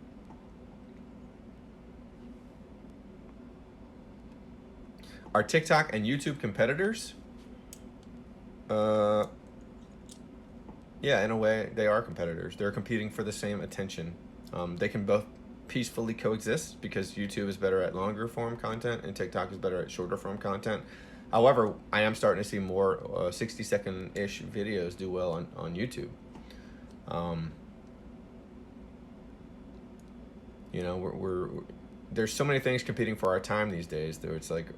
Are TikTok and YouTube competitors? Yeah, in a way, they are competitors. They're competing for the same attention. They can both peacefully coexist because YouTube is better at longer form content and TikTok is better at shorter form content. However, I am starting to see more 60-second-ish videos do well on YouTube. You know, there's so many things competing for our time these days. Though it's like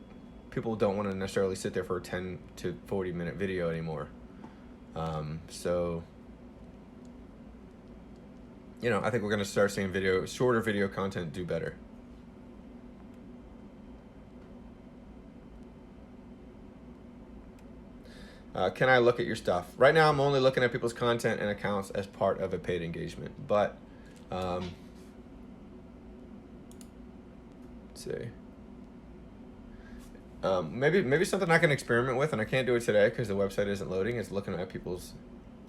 people don't want to necessarily sit there for a 10 to 40-minute video anymore. So, you know, I think we're going to start seeing shorter video content do better. Can I look at your stuff? Right now, I'm only looking at people's content and accounts as part of a paid engagement. But, let's see. Maybe something I can experiment with, and I can't do it today because the website isn't loading. It's looking at people's,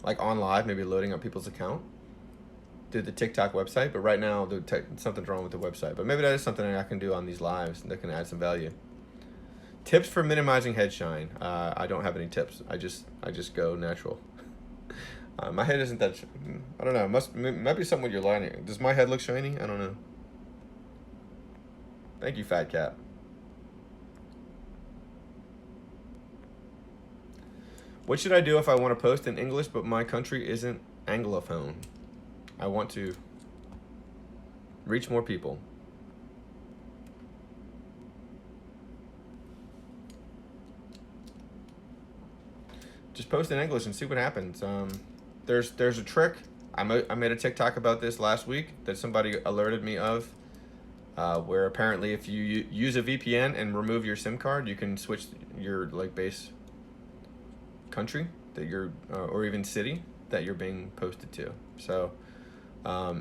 like on live, maybe loading up people's account through the TikTok website. But right now, something's wrong with the website. But maybe that is something I can do on these lives that can add some value. Tips for minimizing head shine. I don't have any tips. I just go natural. My head isn't that. I don't know. Might be something with your lighting. Does my head look shiny? I don't know. Thank you, Fat Cat. What should I do if I want to post in English but my country isn't Anglophone? I want to reach more people. just post in English and see what happens. There's a trick. I made a TikTok about this last week that somebody alerted me of, where apparently if you use a VPN and remove your SIM card, you can switch your like base country that you're or even city that you're being posted to. So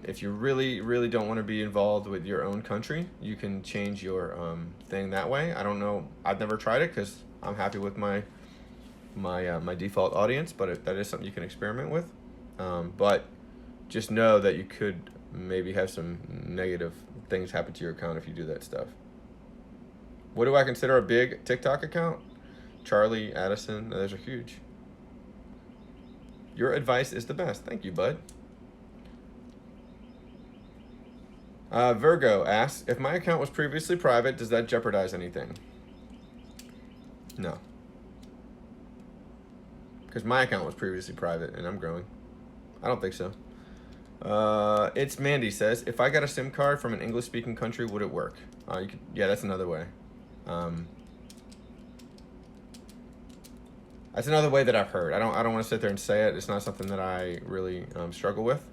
if you really don't want to be involved with your own country, you can change your thing that way. I don't know. I've never tried it because I'm happy with my default audience, but that is something you can experiment with. But just know that you could maybe have some negative things happen to your account if you do that stuff. What do I consider a big TikTok account? Charlie, Addison, those are huge. Your advice is the best. Thank you, bud. Virgo asks, if my account was previously private, does that jeopardize anything? No. Because my account was previously private and I'm growing. I don't think so. It's Mandy says, if I got a SIM card from an English-speaking country, would it work? Yeah, that's another way. That's another way that I've heard. I don't want to sit there and say it. It's not something that I really struggle with.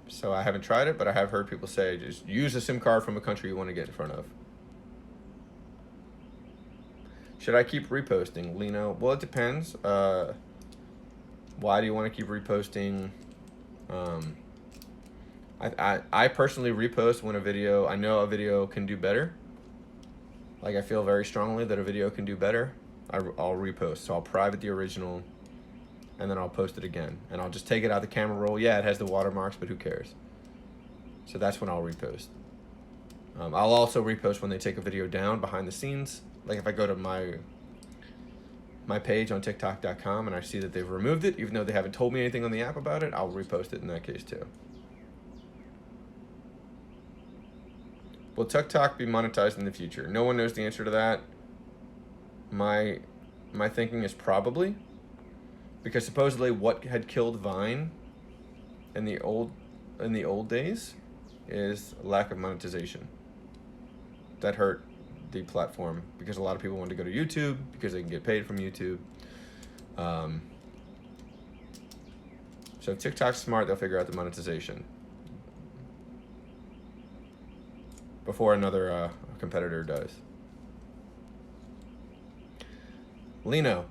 So I haven't tried it, but I have heard people say just use a SIM card from a country you want to get in front of. Should I keep reposting? Lino, well, it depends. Why do you want to keep reposting? I personally repost when I know a video can do better. Like I feel very strongly that a video can do better. I'll repost. So I'll private the original and then I'll post it again. And I'll just take it out the camera roll. Yeah, it has the watermarks, but who cares? So that's when I'll repost. I'll also repost when they take a video down behind the scenes. Like if I go to my page on TikTok.com and I see that they've removed it, even though they haven't told me anything on the app about it, I'll repost it in that case too. Will TikTok be monetized in the future? No one knows the answer to that. My thinking is probably, because supposedly what had killed Vine in the old days is lack of monetization. That hurt the platform because a lot of people wanted to go to YouTube because they can get paid from YouTube. So if TikTok's smart, they'll figure out the monetization before another competitor does. Lino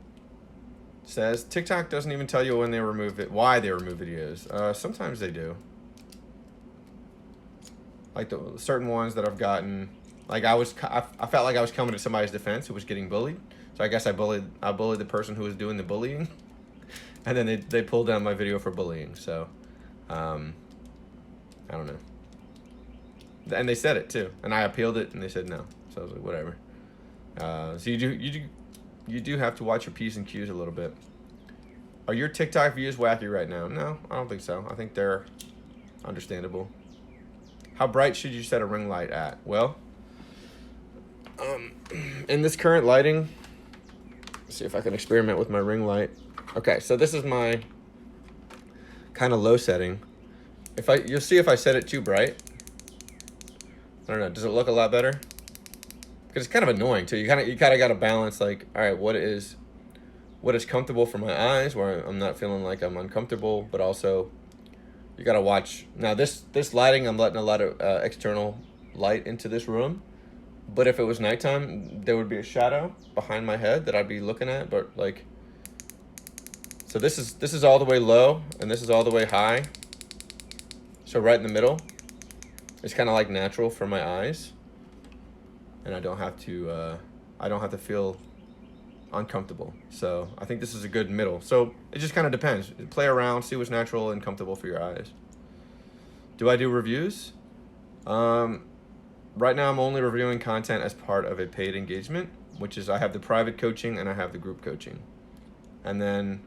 says TikTok doesn't even tell you when they remove it, why they remove videos. Sometimes they do. Like the certain ones that I've gotten, like I felt like I was coming to somebody's defense who was getting bullied. So I guess I bullied the person who was doing the bullying, and then they pulled down my video for bullying. So, I don't know. And they said it too, and I appealed it, and they said no. So I was like, whatever. So you do have to watch your P's and Q's a little bit. Are your TikTok views wacky right now? No, I don't think so. I think they're understandable. How bright should you set a ring light at? Well, in this current lighting, let's see if I can experiment with my ring light. Okay, so this is my kind of low setting. You'll see if I set it too bright. I don't know. Does it look a lot better? Because it's kind of annoying too. You kind of got to balance, like, all right, what is comfortable for my eyes, where I'm not feeling like I'm uncomfortable, but also you got to watch. Now this lighting, I'm letting a lot of external light into this room, but if it was nighttime, there would be a shadow behind my head that I'd be looking at. But like, so this is all the way low, and this is all the way high. So right in the middle, it's kind of like natural for my eyes, and I don't have to feel uncomfortable. So I think this is a good middle. So it just kind of depends. Play around, see what's natural and comfortable for your eyes. Do I do reviews? Right now I'm only reviewing content as part of a paid engagement, which is I have the private coaching and I have the group coaching. And then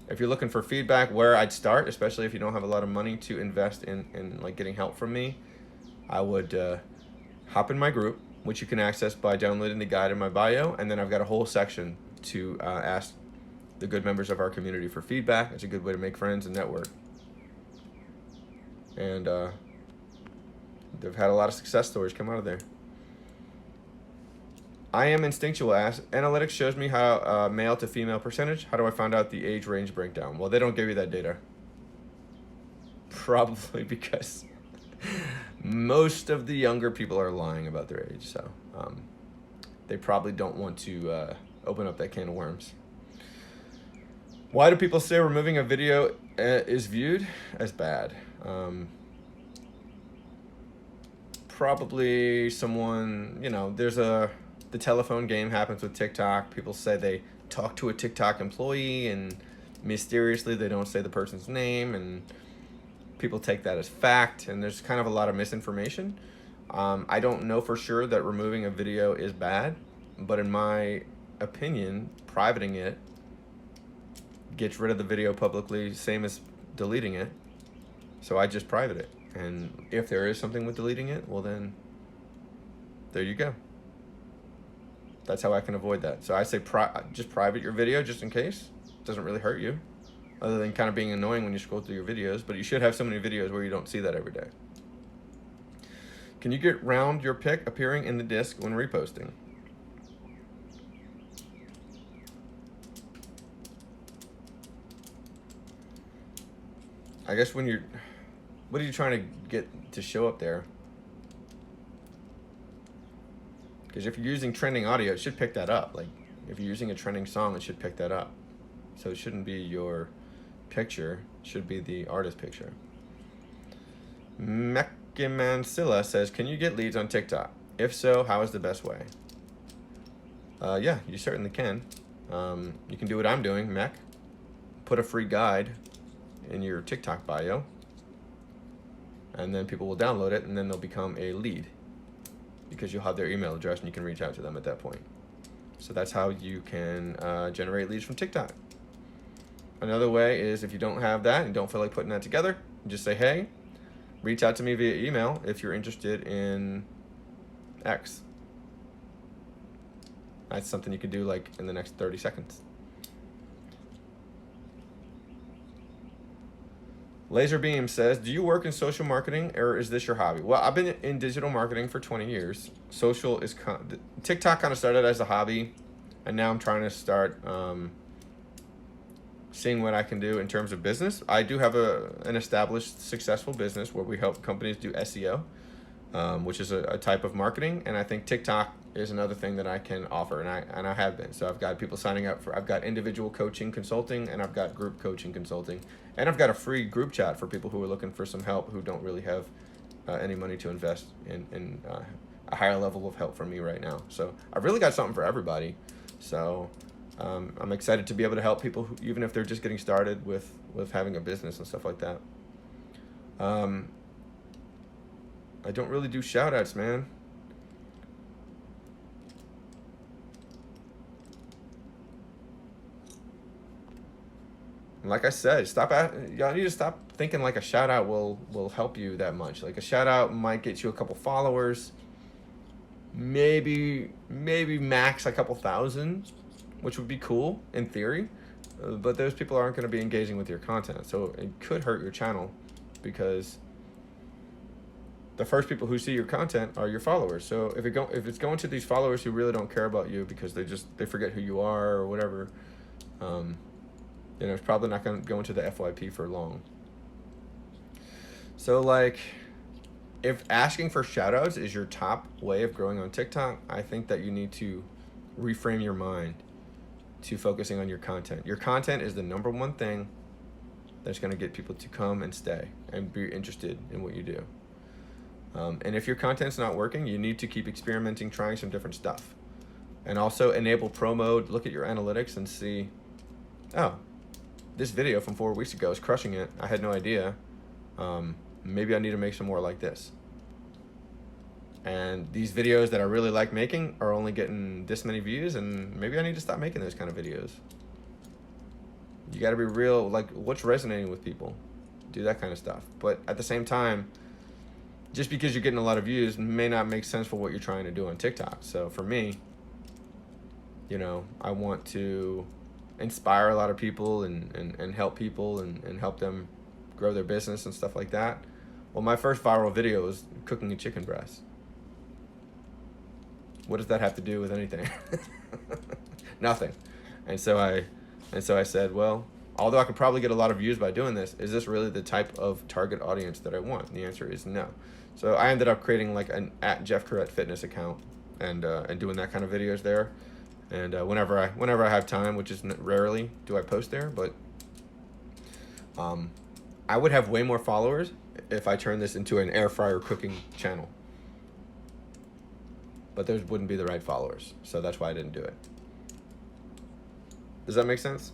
if you're looking for feedback, where I'd start, especially if you don't have a lot of money to invest in like getting help from me, I would hop in my group, which you can access by downloading the guide in my bio. And then I've got a whole section to ask the good members of our community for feedback. It's a good way to make friends and network. And they've had a lot of success stories come out of there. I am instinctual. Analytics shows me how male to female percentage. How do I find out the age range breakdown? Well, they don't give you that data. Probably because most of the younger people are lying about their age. So they probably don't want to open up that can of worms. Why do people say removing a video is viewed as bad? Probably someone, there's the telephone game happens with TikTok. People say they talk to a TikTok employee and mysteriously they don't say the person's name, and people take that as fact, and there's kind of a lot of misinformation. I don't know for sure that removing a video is bad, but in my opinion, privating it gets rid of the video publicly, same as deleting it. So I just private it. And if there is something with deleting it, well then, there you go. That's how I can avoid that. So I say just private your video just in case. It doesn't really hurt you, other than kind of being annoying when you scroll through your videos, but you should have so many videos where you don't see that every day. Can you get round your pic appearing in the disc when reposting? I guess when you're, what are you trying to get to show up there? Because if you're using trending audio, it should pick that up. Like if you're using a trending song, it should pick that up. So it shouldn't be your picture, it should be the artist picture. Mekimansilla says, can you get leads on TikTok? If so, how is the best way? Yeah, you certainly can. You can do what I'm doing, Mech. Put a free guide in your TikTok bio, and then people will download it, and then they'll become a lead because you'll have their email address and you can reach out to them at that point. So that's how you can generate leads from TikTok. Another way is if you don't have that and don't feel like putting that together, just say, hey, reach out to me via email if you're interested in X. That's something you can do like in the next 30 seconds. Laserbeam says, do you work in social marketing or is this your hobby? Well, I've been in digital marketing for 20 years. Social is, TikTok kind of started as a hobby, and now I'm trying to start seeing what I can do in terms of business. I do have an established successful business where we help companies do SEO, which is a type of marketing. And I think TikTok is another thing that I can offer, and I have been. So I've got people signing up for, I've got individual coaching consulting, and I've got group coaching consulting, and I've got a free group chat for people who are looking for some help who don't really have any money to invest in a higher level of help from me right now. So I've really got something for everybody. So I'm excited to be able to help people who, even if they're just getting started with having a business and stuff like that. I don't really do shout outs, man. Like I said, y'all need to stop thinking like a shout out will help you that much. Like a shout out might get you a couple followers, maybe max a couple thousand, which would be cool in theory, but those people aren't going to be engaging with your content, so it could hurt your channel because the first people who see your content are your followers. So if it's going to these followers who really don't care about you because they forget who you are or whatever, it's probably not going to go into the FYP for long. So like, if asking for shoutouts is your top way of growing on TikTok, I think that you need to reframe your mind to focusing on your content. Your content is the number one thing that's going to get people to come and stay and be interested in what you do. And if your content's not working, you need to keep experimenting, trying some different stuff. And also enable pro mode, look at your analytics and see, oh, this video from 4 weeks ago is crushing it. I had no idea. Maybe I need to make some more like this. And these videos that I really like making are only getting this many views, and maybe I need to stop making those kind of videos. You got to be real, like what's resonating with people. Do that kind of stuff. But at the same time, just because you're getting a lot of views may not make sense for what you're trying to do on TikTok. So for me, I want to inspire a lot of people and help people and help them grow their business and stuff like that. Well, my first viral video was cooking a chicken breast. What does that have to do with anything? Nothing. And so I said, well, although I could probably get a lot of views by doing this, is this really the type of target audience that I want? And the answer is no. So I ended up creating like an @JeffCorrett account and doing that kind of videos there. And whenever I have time, which is rarely, do I post there. But I would have way more followers if I turned this into an air fryer cooking channel. But those wouldn't be the right followers, so that's why I didn't do it. Does that make sense?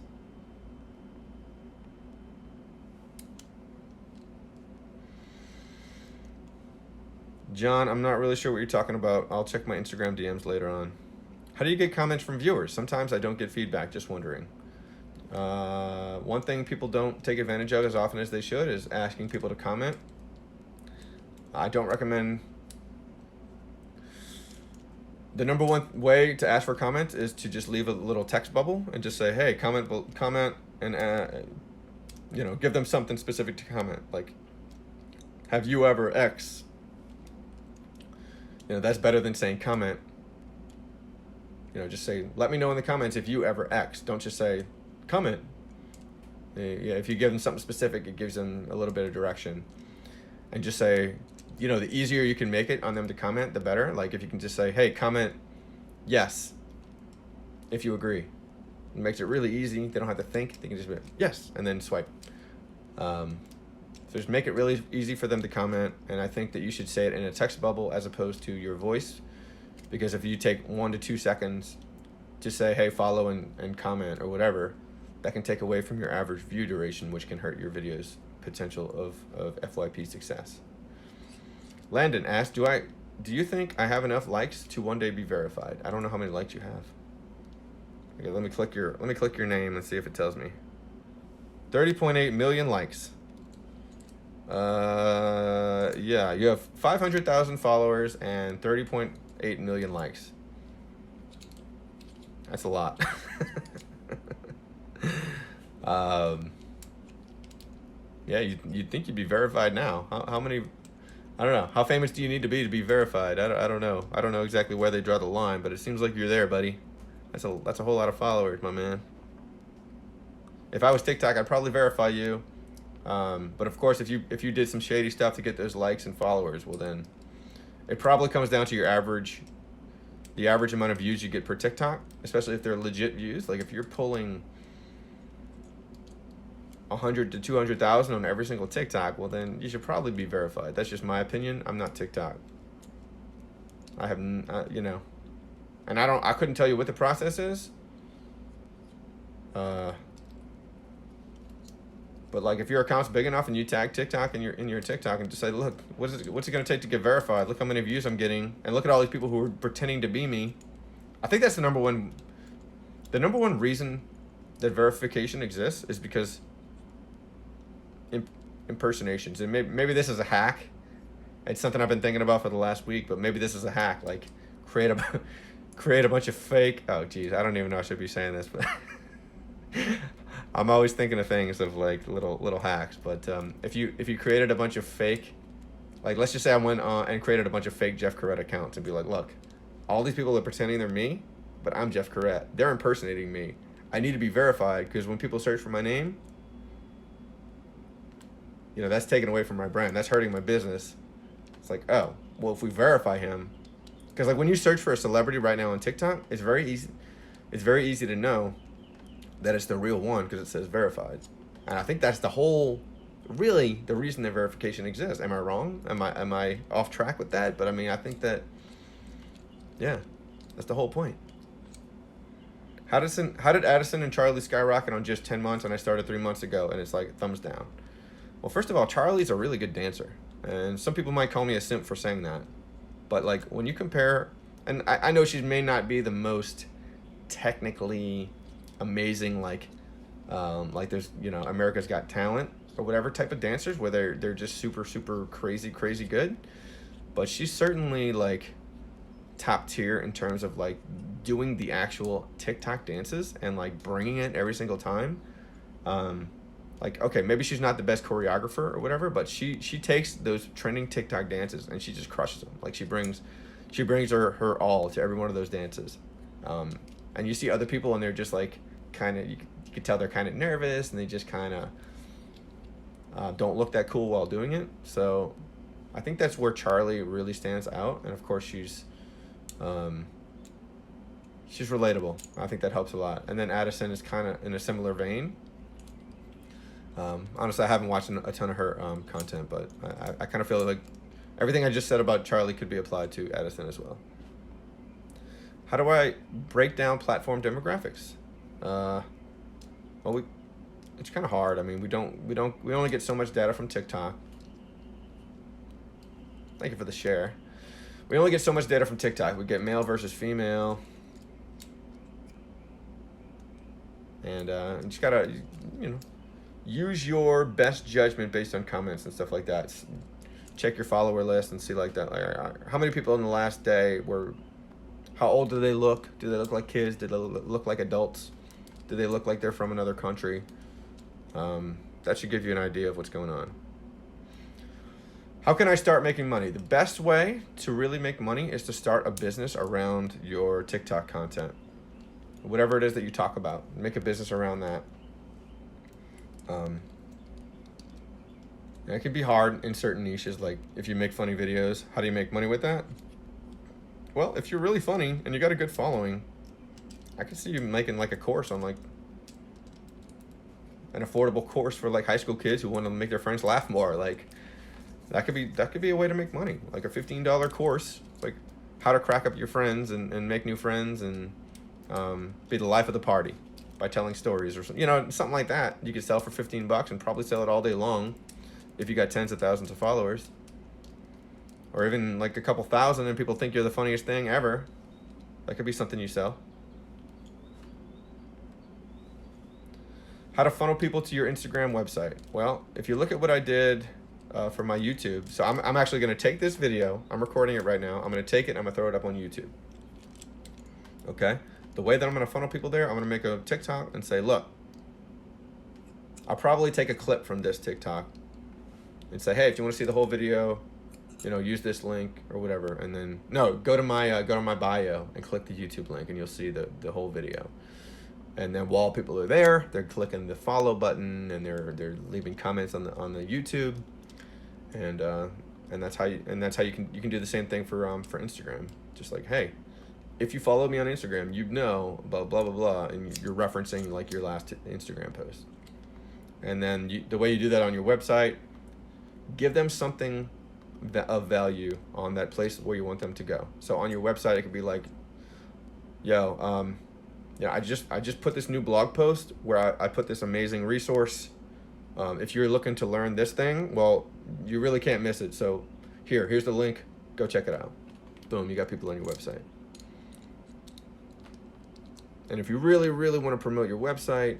John, I'm not really sure what you're talking about. I'll check my Instagram DMs later on. How do you get comments from viewers? Sometimes I don't get feedback, just wondering. One thing people don't take advantage of as often as they should is asking people to comment. I don't recommend... The number one way to ask for comments is to just leave a little text bubble and just say, hey, comment, and you know, give them something specific to comment. Like, have you ever X? You know, that's better than saying comment. You know, just say, let me know in the comments if you ever X. Don't just say, comment. Yeah, if you give them something specific, it gives them a little bit of direction. And just say, you know, the easier you can make it on them to comment, the better. Like if you can just say, hey, comment yes if you agree. It makes it really easy. They don't have to think. They can just be yes, and then swipe. So just make it really easy for them to comment. And I think that you should say it in a text bubble as opposed to your voice. Because if you take 1 to 2 seconds to say, hey, follow and comment or whatever, that can take away from your average view duration, which can hurt your video's potential of FYP success. Landon asked, do you think I have enough likes to one day be verified? I don't know how many likes you have. Okay, let me click your name and see if it tells me. 30.8 million likes. Yeah, you have 500,000 followers and 30.8 million likes. That's a lot. Yeah, you'd think you'd be verified now. How many? I don't know. How famous do you need to be verified? I don't know. I don't know exactly where they draw the line, but it seems like you're there, buddy. That's a whole lot of followers, my man. If I was TikTok, I'd probably verify you. But of course, if you did some shady stuff to get those likes and followers, well then, it probably comes down to your average, the average amount of views you get per TikTok, especially if they're legit views. Like if you're pulling 100 to 200,000 on every single TikTok, well then you should probably be verified. That's just my opinion. I'm not TikTok. I have, you know, and I couldn't tell you what the process is. But like if your account's big enough and you tag TikTok in your TikTok and just say, look, what's it going to take to get verified? Look how many views I'm getting, and look at all these people who are pretending to be me. I think that's the number one reason that verification exists is because impersonations. And maybe this is a hack. It's something I've been thinking about for the last week, but maybe this is a hack. Like create a bunch of fake. Oh geez, I don't even know I should be saying this, but I'm always thinking of things of like little hacks. But if you created a bunch of fake, like let's just say I went on and created a bunch of fake Jeff Corrett accounts and be like, look, all these people are pretending they're me, but I'm Jeff Corrett. They're impersonating me. I need to be verified because when people search for my name, you know, that's taken away from my brand. That's hurting my business. It's like, oh, well, if we verify him, because like when you search for a celebrity right now on TikTok, it's very easy. It's very easy to know that it's the real one because it says verified. And I think that's the reason that verification exists. Am I wrong? Am I off track with that? But I mean, I think that, yeah, that's the whole point. How did Addison and Charlie skyrocket on just 10 months and I started 3 months ago and it's like thumbs down? Well, first of all, Charlie's a really good dancer. And some people might call me a simp for saying that. But like when you compare, and I know she may not be the most technically amazing, like there's, you know, America's Got Talent or whatever type of dancers where they're just super crazy good. But she's certainly like top tier in terms of like doing the actual TikTok dances and like bringing it every single time. Like, okay, maybe she's not the best choreographer or whatever, but she takes those trending TikTok dances and she just crushes them. Like she brings She brings her all to every one of those dances. And you see other people and they're just like kind of, you can tell they're kind of nervous and they just kind of don't look that cool while doing it. So I think that's where Charlie really stands out. And of course she's relatable. I think that helps a lot. And then Addison is kind of in a similar vein. Honestly, I haven't watched a ton of her content, but I kind of feel like everything I just said about Charlie could be applied to Addison as well. How do I break down platform demographics? It's kind of hard. I mean, we only get so much data from TikTok. Thank you for the share. We only get so much data from TikTok. We get male versus female. And you just gotta, use your best judgment based on comments and stuff like that. Check your follower list and see like that. Like, how many people in the last day were, how old do they look? Do they look like kids? Do they look like adults? Do they look like they're from another country? That should give you an idea of what's going on. How can I start making money? The best way to really make money is to start a business around your TikTok content. Whatever it is that you talk about, make a business around that. It can be hard in certain niches, like if you make funny videos, how do you make money with that? Well, if you're really funny and you got a good following, I can see you making like a course on like an affordable course for like high school kids who want to make their friends laugh more. Like that could be a way to make money, like a $15 course, like how to crack up your friends and make new friends and be the life of the party by telling stories or something, something like that. You could sell for $15 and probably sell it all day long if you got tens of thousands of followers, or even like a couple thousand and people think you're the funniest thing ever. That could be something you sell. How to funnel people to your Instagram website. Well, if you look at what I did for my YouTube, so I'm actually going to take this video, I'm recording it right now, I'm going to take it and I'm going to throw it up on YouTube. Okay? The way that I'm going to funnel people there, I'm going to make a TikTok and say, look, I'll probably take a clip from this TikTok and say, hey, if you want to see the whole video, use this link or whatever. And then, no, go to my bio and click the YouTube link and you'll see the whole video. And then while people are there, they're clicking the follow button and they're leaving comments on the YouTube. And that's how you can do the same thing for Instagram. Just like, hey, if you follow me on Instagram, blah blah blah blah, and you're referencing like your last Instagram post. And then the way you do that on your website, give them something of value on that place where you want them to go. So on your website, it could be like, I just put this new blog post where I put this amazing resource. If you're looking to learn this thing, well, you really can't miss it. So here's the link. Go check it out. Boom, you got people on your website. And if you really, really want to promote your website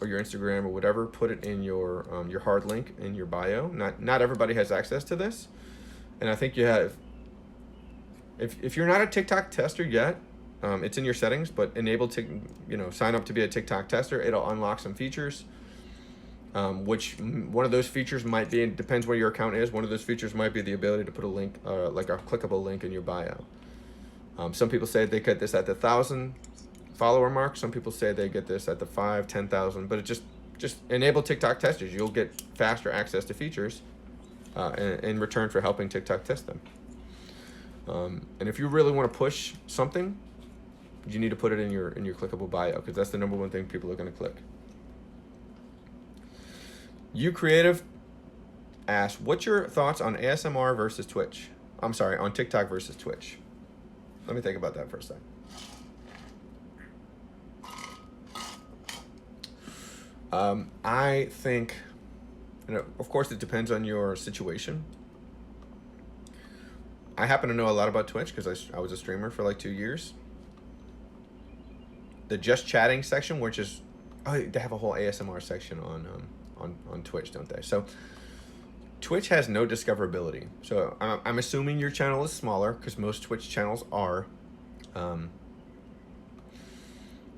or your Instagram or whatever, put it in your hard link in your bio. Not everybody has access to this. And I think you have, if you're not a TikTok tester yet, it's in your settings, but sign up to be a TikTok tester. It'll unlock some features, which one of those features might be, it depends where your account is. One of those features might be the ability to put a link, like a clickable link in your bio. Some people say they get this at the 1,000 follower mark. Some people say they get this at the 5,000, 10,000, but it just enable TikTok testers. You'll get faster access to features in return for helping TikTok test them. And if you really want to push something, you need to put it in your clickable bio, because that's the number one thing people are going to click. You Creative asks, what's your thoughts on ASMR versus Twitch? I'm sorry, on TikTok versus Twitch. Let me think about that for a second. I think, of course, it depends on your situation. I happen to know a lot about Twitch because I was a streamer for like 2 years. The just chatting section, which is, they have a whole ASMR section on Twitch, don't they? So Twitch has no discoverability. So I'm assuming your channel is smaller, because most Twitch channels are.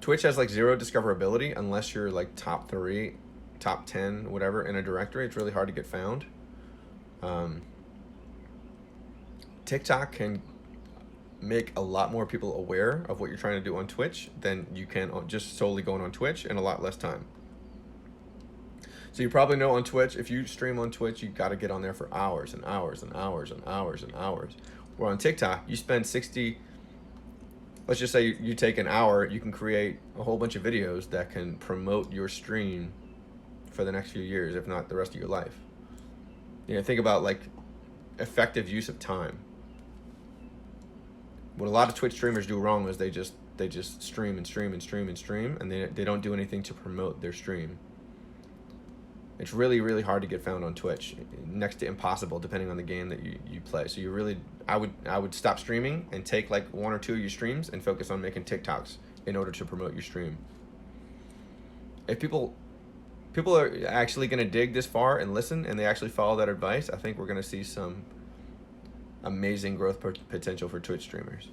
Twitch has like 0 discoverability unless you're like top 3, top 10, whatever in a directory. It's really hard to get found. TikTok can make a lot more people aware of what you're trying to do on Twitch than you can on just solely going on Twitch in a lot less time. So you probably know on Twitch, if you stream on Twitch, you got to get on there for hours and hours and hours and hours and hours. Where on TikTok, you spend 60, let's just say you take an hour, you can create a whole bunch of videos that can promote your stream for the next few years, if not the rest of your life. You know, think about like effective use of time. What a lot of Twitch streamers do wrong is they just stream and stream and stream and stream, and they don't do anything to promote their stream. It's really, really hard to get found on Twitch, next to impossible depending on the game that you play. So you really, I would stop streaming and take like 1 or 2 of your streams and focus on making TikToks in order to promote your stream. If people are actually going to dig this far and listen, and they actually follow that advice, I think we're going to see some amazing growth potential for Twitch streamers.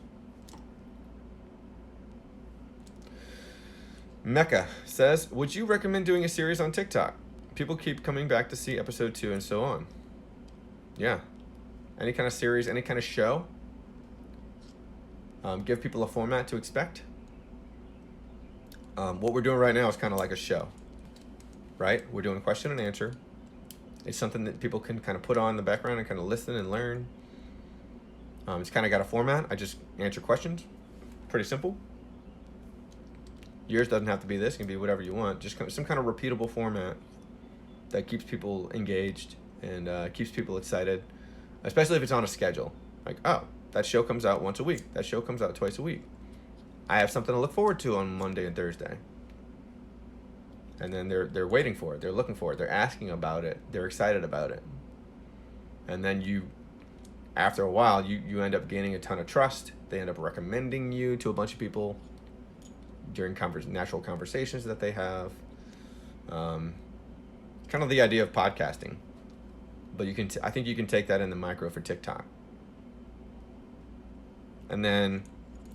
Mecca says, would you recommend doing a series on TikTok? People keep coming back to see episode 2 and so on. Yeah. Any kind of series, any kind of show. Give people a format to expect. What we're doing right now is kind of like a show, right? We're doing a question and answer. It's something that people can kind of put on in the background and kind of listen and learn. It's kind of got a format. I just answer questions. Pretty simple. Yours doesn't have to be this. It can be whatever you want. Just some kind of repeatable format that keeps people engaged and keeps people excited, especially if it's on a schedule. Like, oh, that show comes out once a week. That show comes out twice a week. I have something to look forward to on Monday and Thursday. And then they're waiting for it. They're looking for it. They're asking about it. They're excited about it. And then after a while, you end up gaining a ton of trust. They end up recommending you to a bunch of people during natural conversations that they have. Kind of the idea of podcasting, but I think you can take that in the micro for TikTok. And then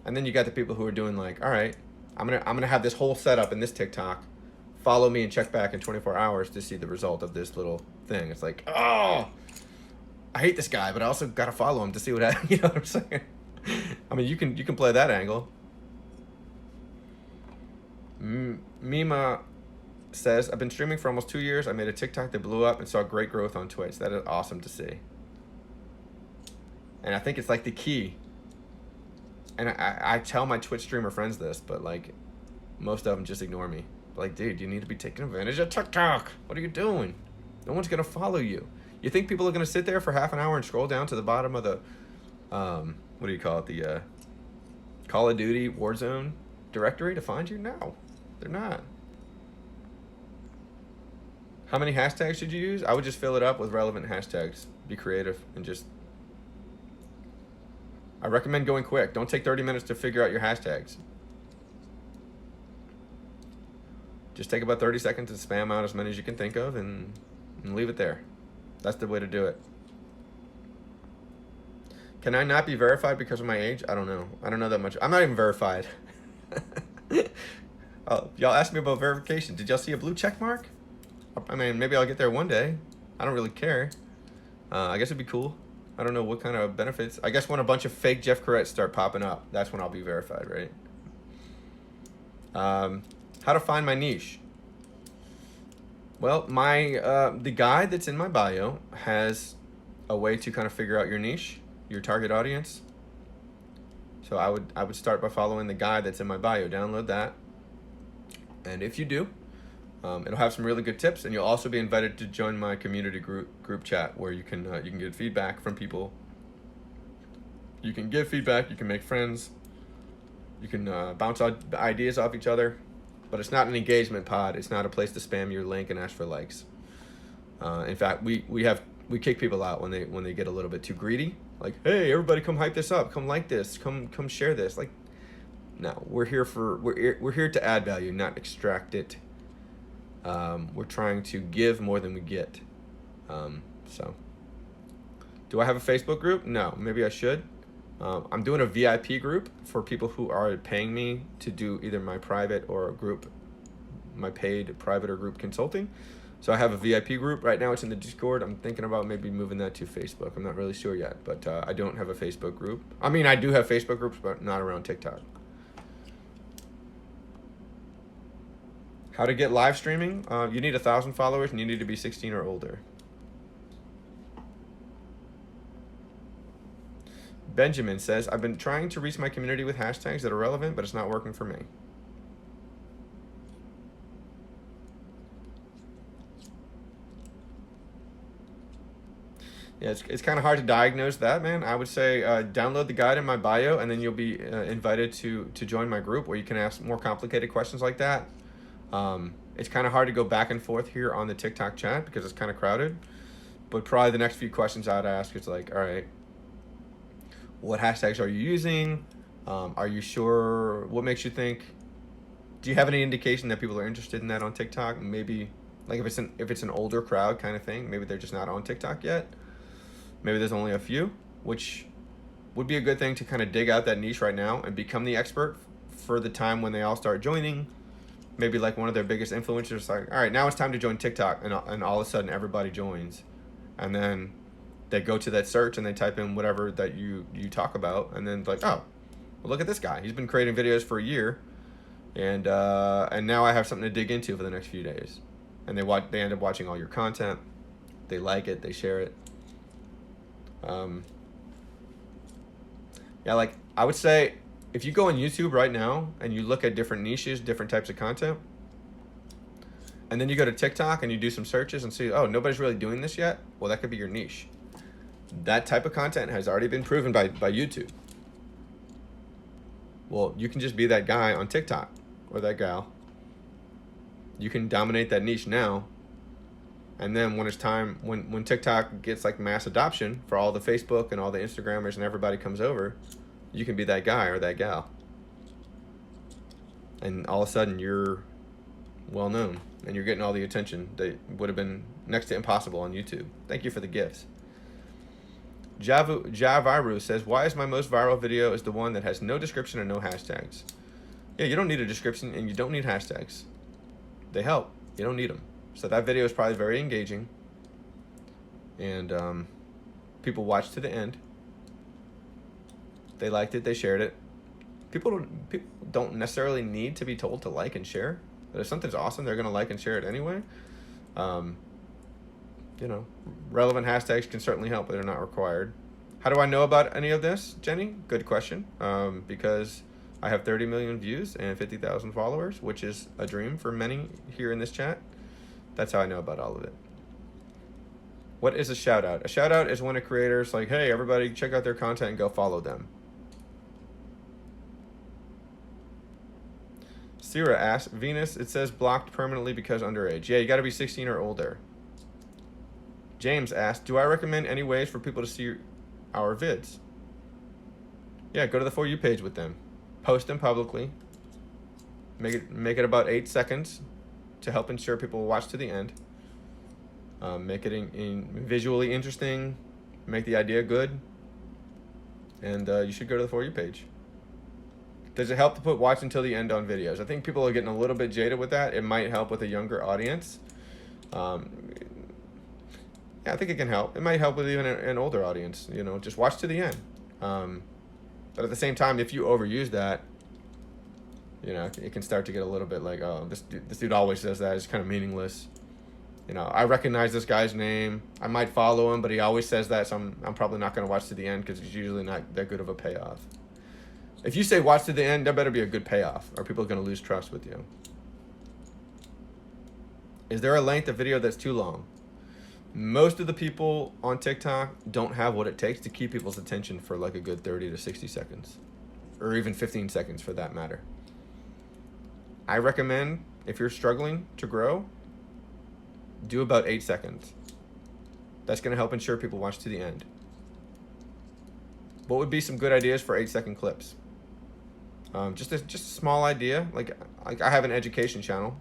you got the people who are doing like, all right, I'm gonna have this whole setup in this TikTok. Follow me and check back in 24 hours to see the result of this little thing. It's like, oh, I hate this guy, but I also gotta follow him to see what you know what I'm saying. I mean, you can play that angle. Mima says, I've been streaming for almost 2 years. I made a TikTok that blew up and saw great growth on Twitch. That is awesome to see. And I think it's like the key. And I tell my Twitch streamer friends this, but like most of them just ignore me. Like, dude, you need to be taking advantage of TikTok. What are you doing? No one's going to follow you. You think people are going to sit there for half an hour and scroll down to the bottom of the, what do you call it? The Call of Duty Warzone directory to find you? No, they're not. How many hashtags should you use? I would just fill it up with relevant hashtags. Be creative and just... I recommend going quick. Don't take 30 minutes to figure out your hashtags. Just take about 30 seconds to spam out as many as you can think of and leave it there. That's the way to do it. Can I not be verified because of my age? I don't know. I don't know that much. I'm not even verified. Oh, y'all asked me about verification. Did y'all see a blue check mark? I mean, maybe I'll get there one day. I don't really care. I guess it'd be cool. I don't know what kind of benefits. I guess when a bunch of fake Jeff Correttes start popping up, that's when I'll be verified, right? How to find my niche. Well, the guide that's in my bio has a way to kind of figure out your niche, your target audience. So I would start by following the guide that's in my bio. Download that. And if you do, it'll have some really good tips, and you'll also be invited to join my community group chat where you can get feedback from people. You can give feedback, you can make friends, you can bounce ideas off each other, but it's not an engagement pod. It's not a place to spam your link and ask for likes. In fact, we kick people out when they get a little bit too greedy. Like, hey, everybody, come hype this up, come like this, come share this. Like, no, we're here to add value, not extract it. We're trying to give more than we get. So, do I have a Facebook group? No, maybe I should. I'm doing a VIP group for people who are paying me to do either my private or my paid private or group consulting. So I have a VIP group right now. It's in the Discord. I'm thinking about maybe moving that to Facebook. I'm not really sure yet, but I don't have a Facebook group. I mean, I do have Facebook groups, but not around TikTok. How to get live streaming? You need 1,000 followers and you need to be 16 or older. Benjamin says, I've been trying to reach my community with hashtags that are relevant, but it's not working for me. Yeah, it's kind of hard to diagnose that, man. I would say download the guide in my bio, and then you'll be invited to join my group where you can ask more complicated questions like that. It's kind of hard to go back and forth here on the TikTok chat because it's kind of crowded. But probably the next few questions I'd ask is like, all right, what hashtags are you using? Are you sure? What makes you think? Do you have any indication that people are interested in that on TikTok? Maybe, like if it's an older crowd kind of thing, maybe they're just not on TikTok yet. Maybe there's only a few, which would be a good thing to kind of dig out that niche right now and become the expert for the time when they all start joining. Maybe like one of their biggest influencers, like, all right, now it's time to join TikTok, and all of a sudden everybody joins, and then they go to that search and they type in whatever that you talk about, and then like, oh, well, look at this guy. He's been creating videos for a year, and now I have something to dig into for the next few days, and they end up watching all your content, they like it, they share it. Yeah, like I would say, if you go on YouTube right now and you look at different niches, different types of content, and then you go to TikTok and you do some searches and see, oh, nobody's really doing this yet, well, that could be your niche. That type of content has already been proven by YouTube. Well, you can just be that guy on TikTok or that gal. You can dominate that niche now. And then when it's time, when TikTok gets like mass adoption for all the Facebook and all the Instagrammers and everybody comes over, you can be that guy or that gal. And all of a sudden you're well known and you're getting all the attention that would have been next to impossible on YouTube. Thank you for the gifts. Javaru says, why is my most viral video is the one that has no description and no hashtags? Yeah, you don't need a description and you don't need hashtags. They help. You don't need them. So that video is probably very engaging, and people watched to the end. They liked it. They shared it. People don't necessarily need to be told to like and share. But if something's awesome, they're going to like and share it anyway. You know, relevant hashtags can certainly help, but they're not required. How do I know about any of this, Jenny? Good question. Because I have 30 million views and 50,000 followers, which is a dream for many here in this chat. That's how I know about all of it. What is a shout out? A shout out is when a creator's like, hey, everybody check out their content and go follow them. Sierra asks, Venus, it says blocked permanently because underage. Yeah, you got to be 16 or older. James asked, do I recommend any ways for people to see our vids? Yeah, go to the For You page with them. Post them publicly. Make it about 8 seconds to help ensure people will watch to the end. Make it visually interesting. Make the idea good. And you should go to the For You page. Does it help to put watch until the end on videos? I think people are getting a little bit jaded with that. It might help with a younger audience. Yeah, I think it can help. It might help with even an older audience. You know, just watch to the end. But at the same time, if you overuse that, you know, it can start to get a little bit like, oh, this dude always says that. It's kind of meaningless. You know, I recognize this guy's name. I might follow him, but he always says that, so I'm probably not going to watch to the end because it's usually not that good of a payoff. If you say watch to the end, there better be a good payoff, or people are going to lose trust with you. Is there a length of video that's too long? Most of the people on TikTok don't have what it takes to keep people's attention for like a good 30 to 60 seconds, or even 15 seconds for that matter. I recommend, if you're struggling to grow, do about 8 seconds. That's going to help ensure people watch to the end. What would be some good ideas for 8-second clips? Just a small idea. Like I have an education channel.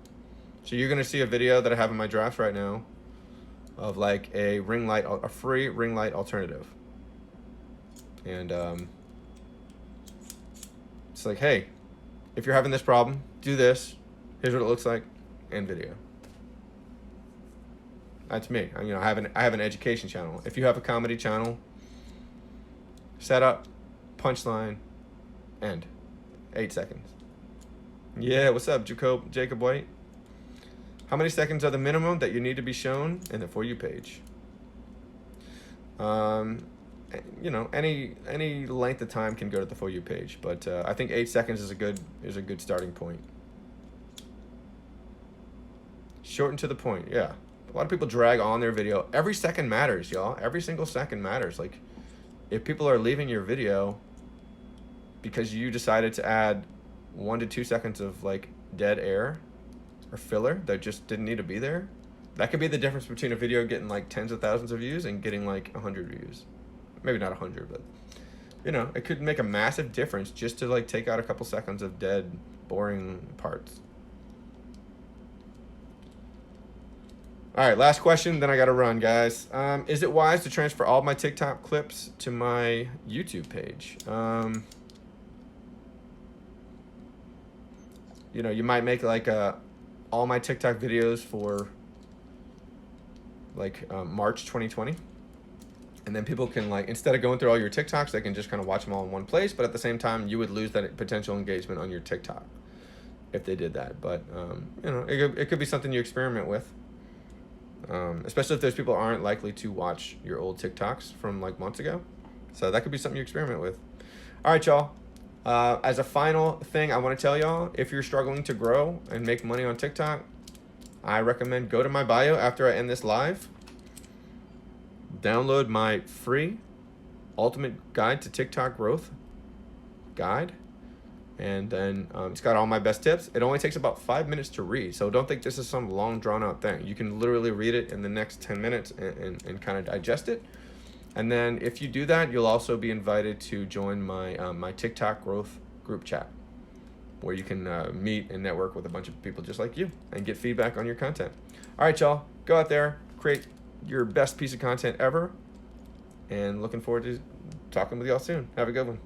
So you're going to see a video that I have in my drafts right now of like a free ring light alternative. And it's like, hey, if you're having this problem, do this. Here's what it looks like, and video. That's me. You know, I have an education channel. If you have a comedy channel, setup, punchline, end. 8 seconds. Yeah, what's up, Jacob White? How many seconds are the minimum that you need to be shown in the For You page? You know, any length of time can go to the For You page, but I think 8 seconds is a good starting point. Shorten to the point, yeah. A lot of people drag on their video. Every second matters, y'all. Every single second matters. Like, if people are leaving your video because you decided to add 1 to 2 seconds of like dead air or filler that just didn't need to be there, that could be the difference between a video getting like tens of thousands of views and getting like 100 views. Maybe not 100, but you know, it could make a massive difference just to like take out a couple seconds of dead, boring parts. All right, last question, then I gotta run, guys. Is it wise to transfer all my TikTok clips to my YouTube page? You know, you might make like all my TikTok videos for like March 2020. And then people can, like, instead of going through all your TikToks, they can just kind of watch them all in one place. But at the same time, you would lose that potential engagement on your TikTok if they did that. But, you know, it could be something you experiment with. Especially if those people aren't likely to watch your old TikToks from like months ago. So that could be something you experiment with. All right, y'all. As a final thing, I want to tell y'all, if you're struggling to grow and make money on TikTok, I recommend go to my bio after I end this live. Download my free ultimate guide to TikTok growth guide. And then it's got all my best tips. It only takes about 5 minutes to read. So don't think this is some long drawn out thing. You can literally read it in the next 10 minutes and kind of digest it. And then if you do that, you'll also be invited to join my my TikTok growth group chat, where you can meet and network with a bunch of people just like you and get feedback on your content. All right, y'all, go out there, create your best piece of content ever, and looking forward to talking with y'all soon. Have a good one.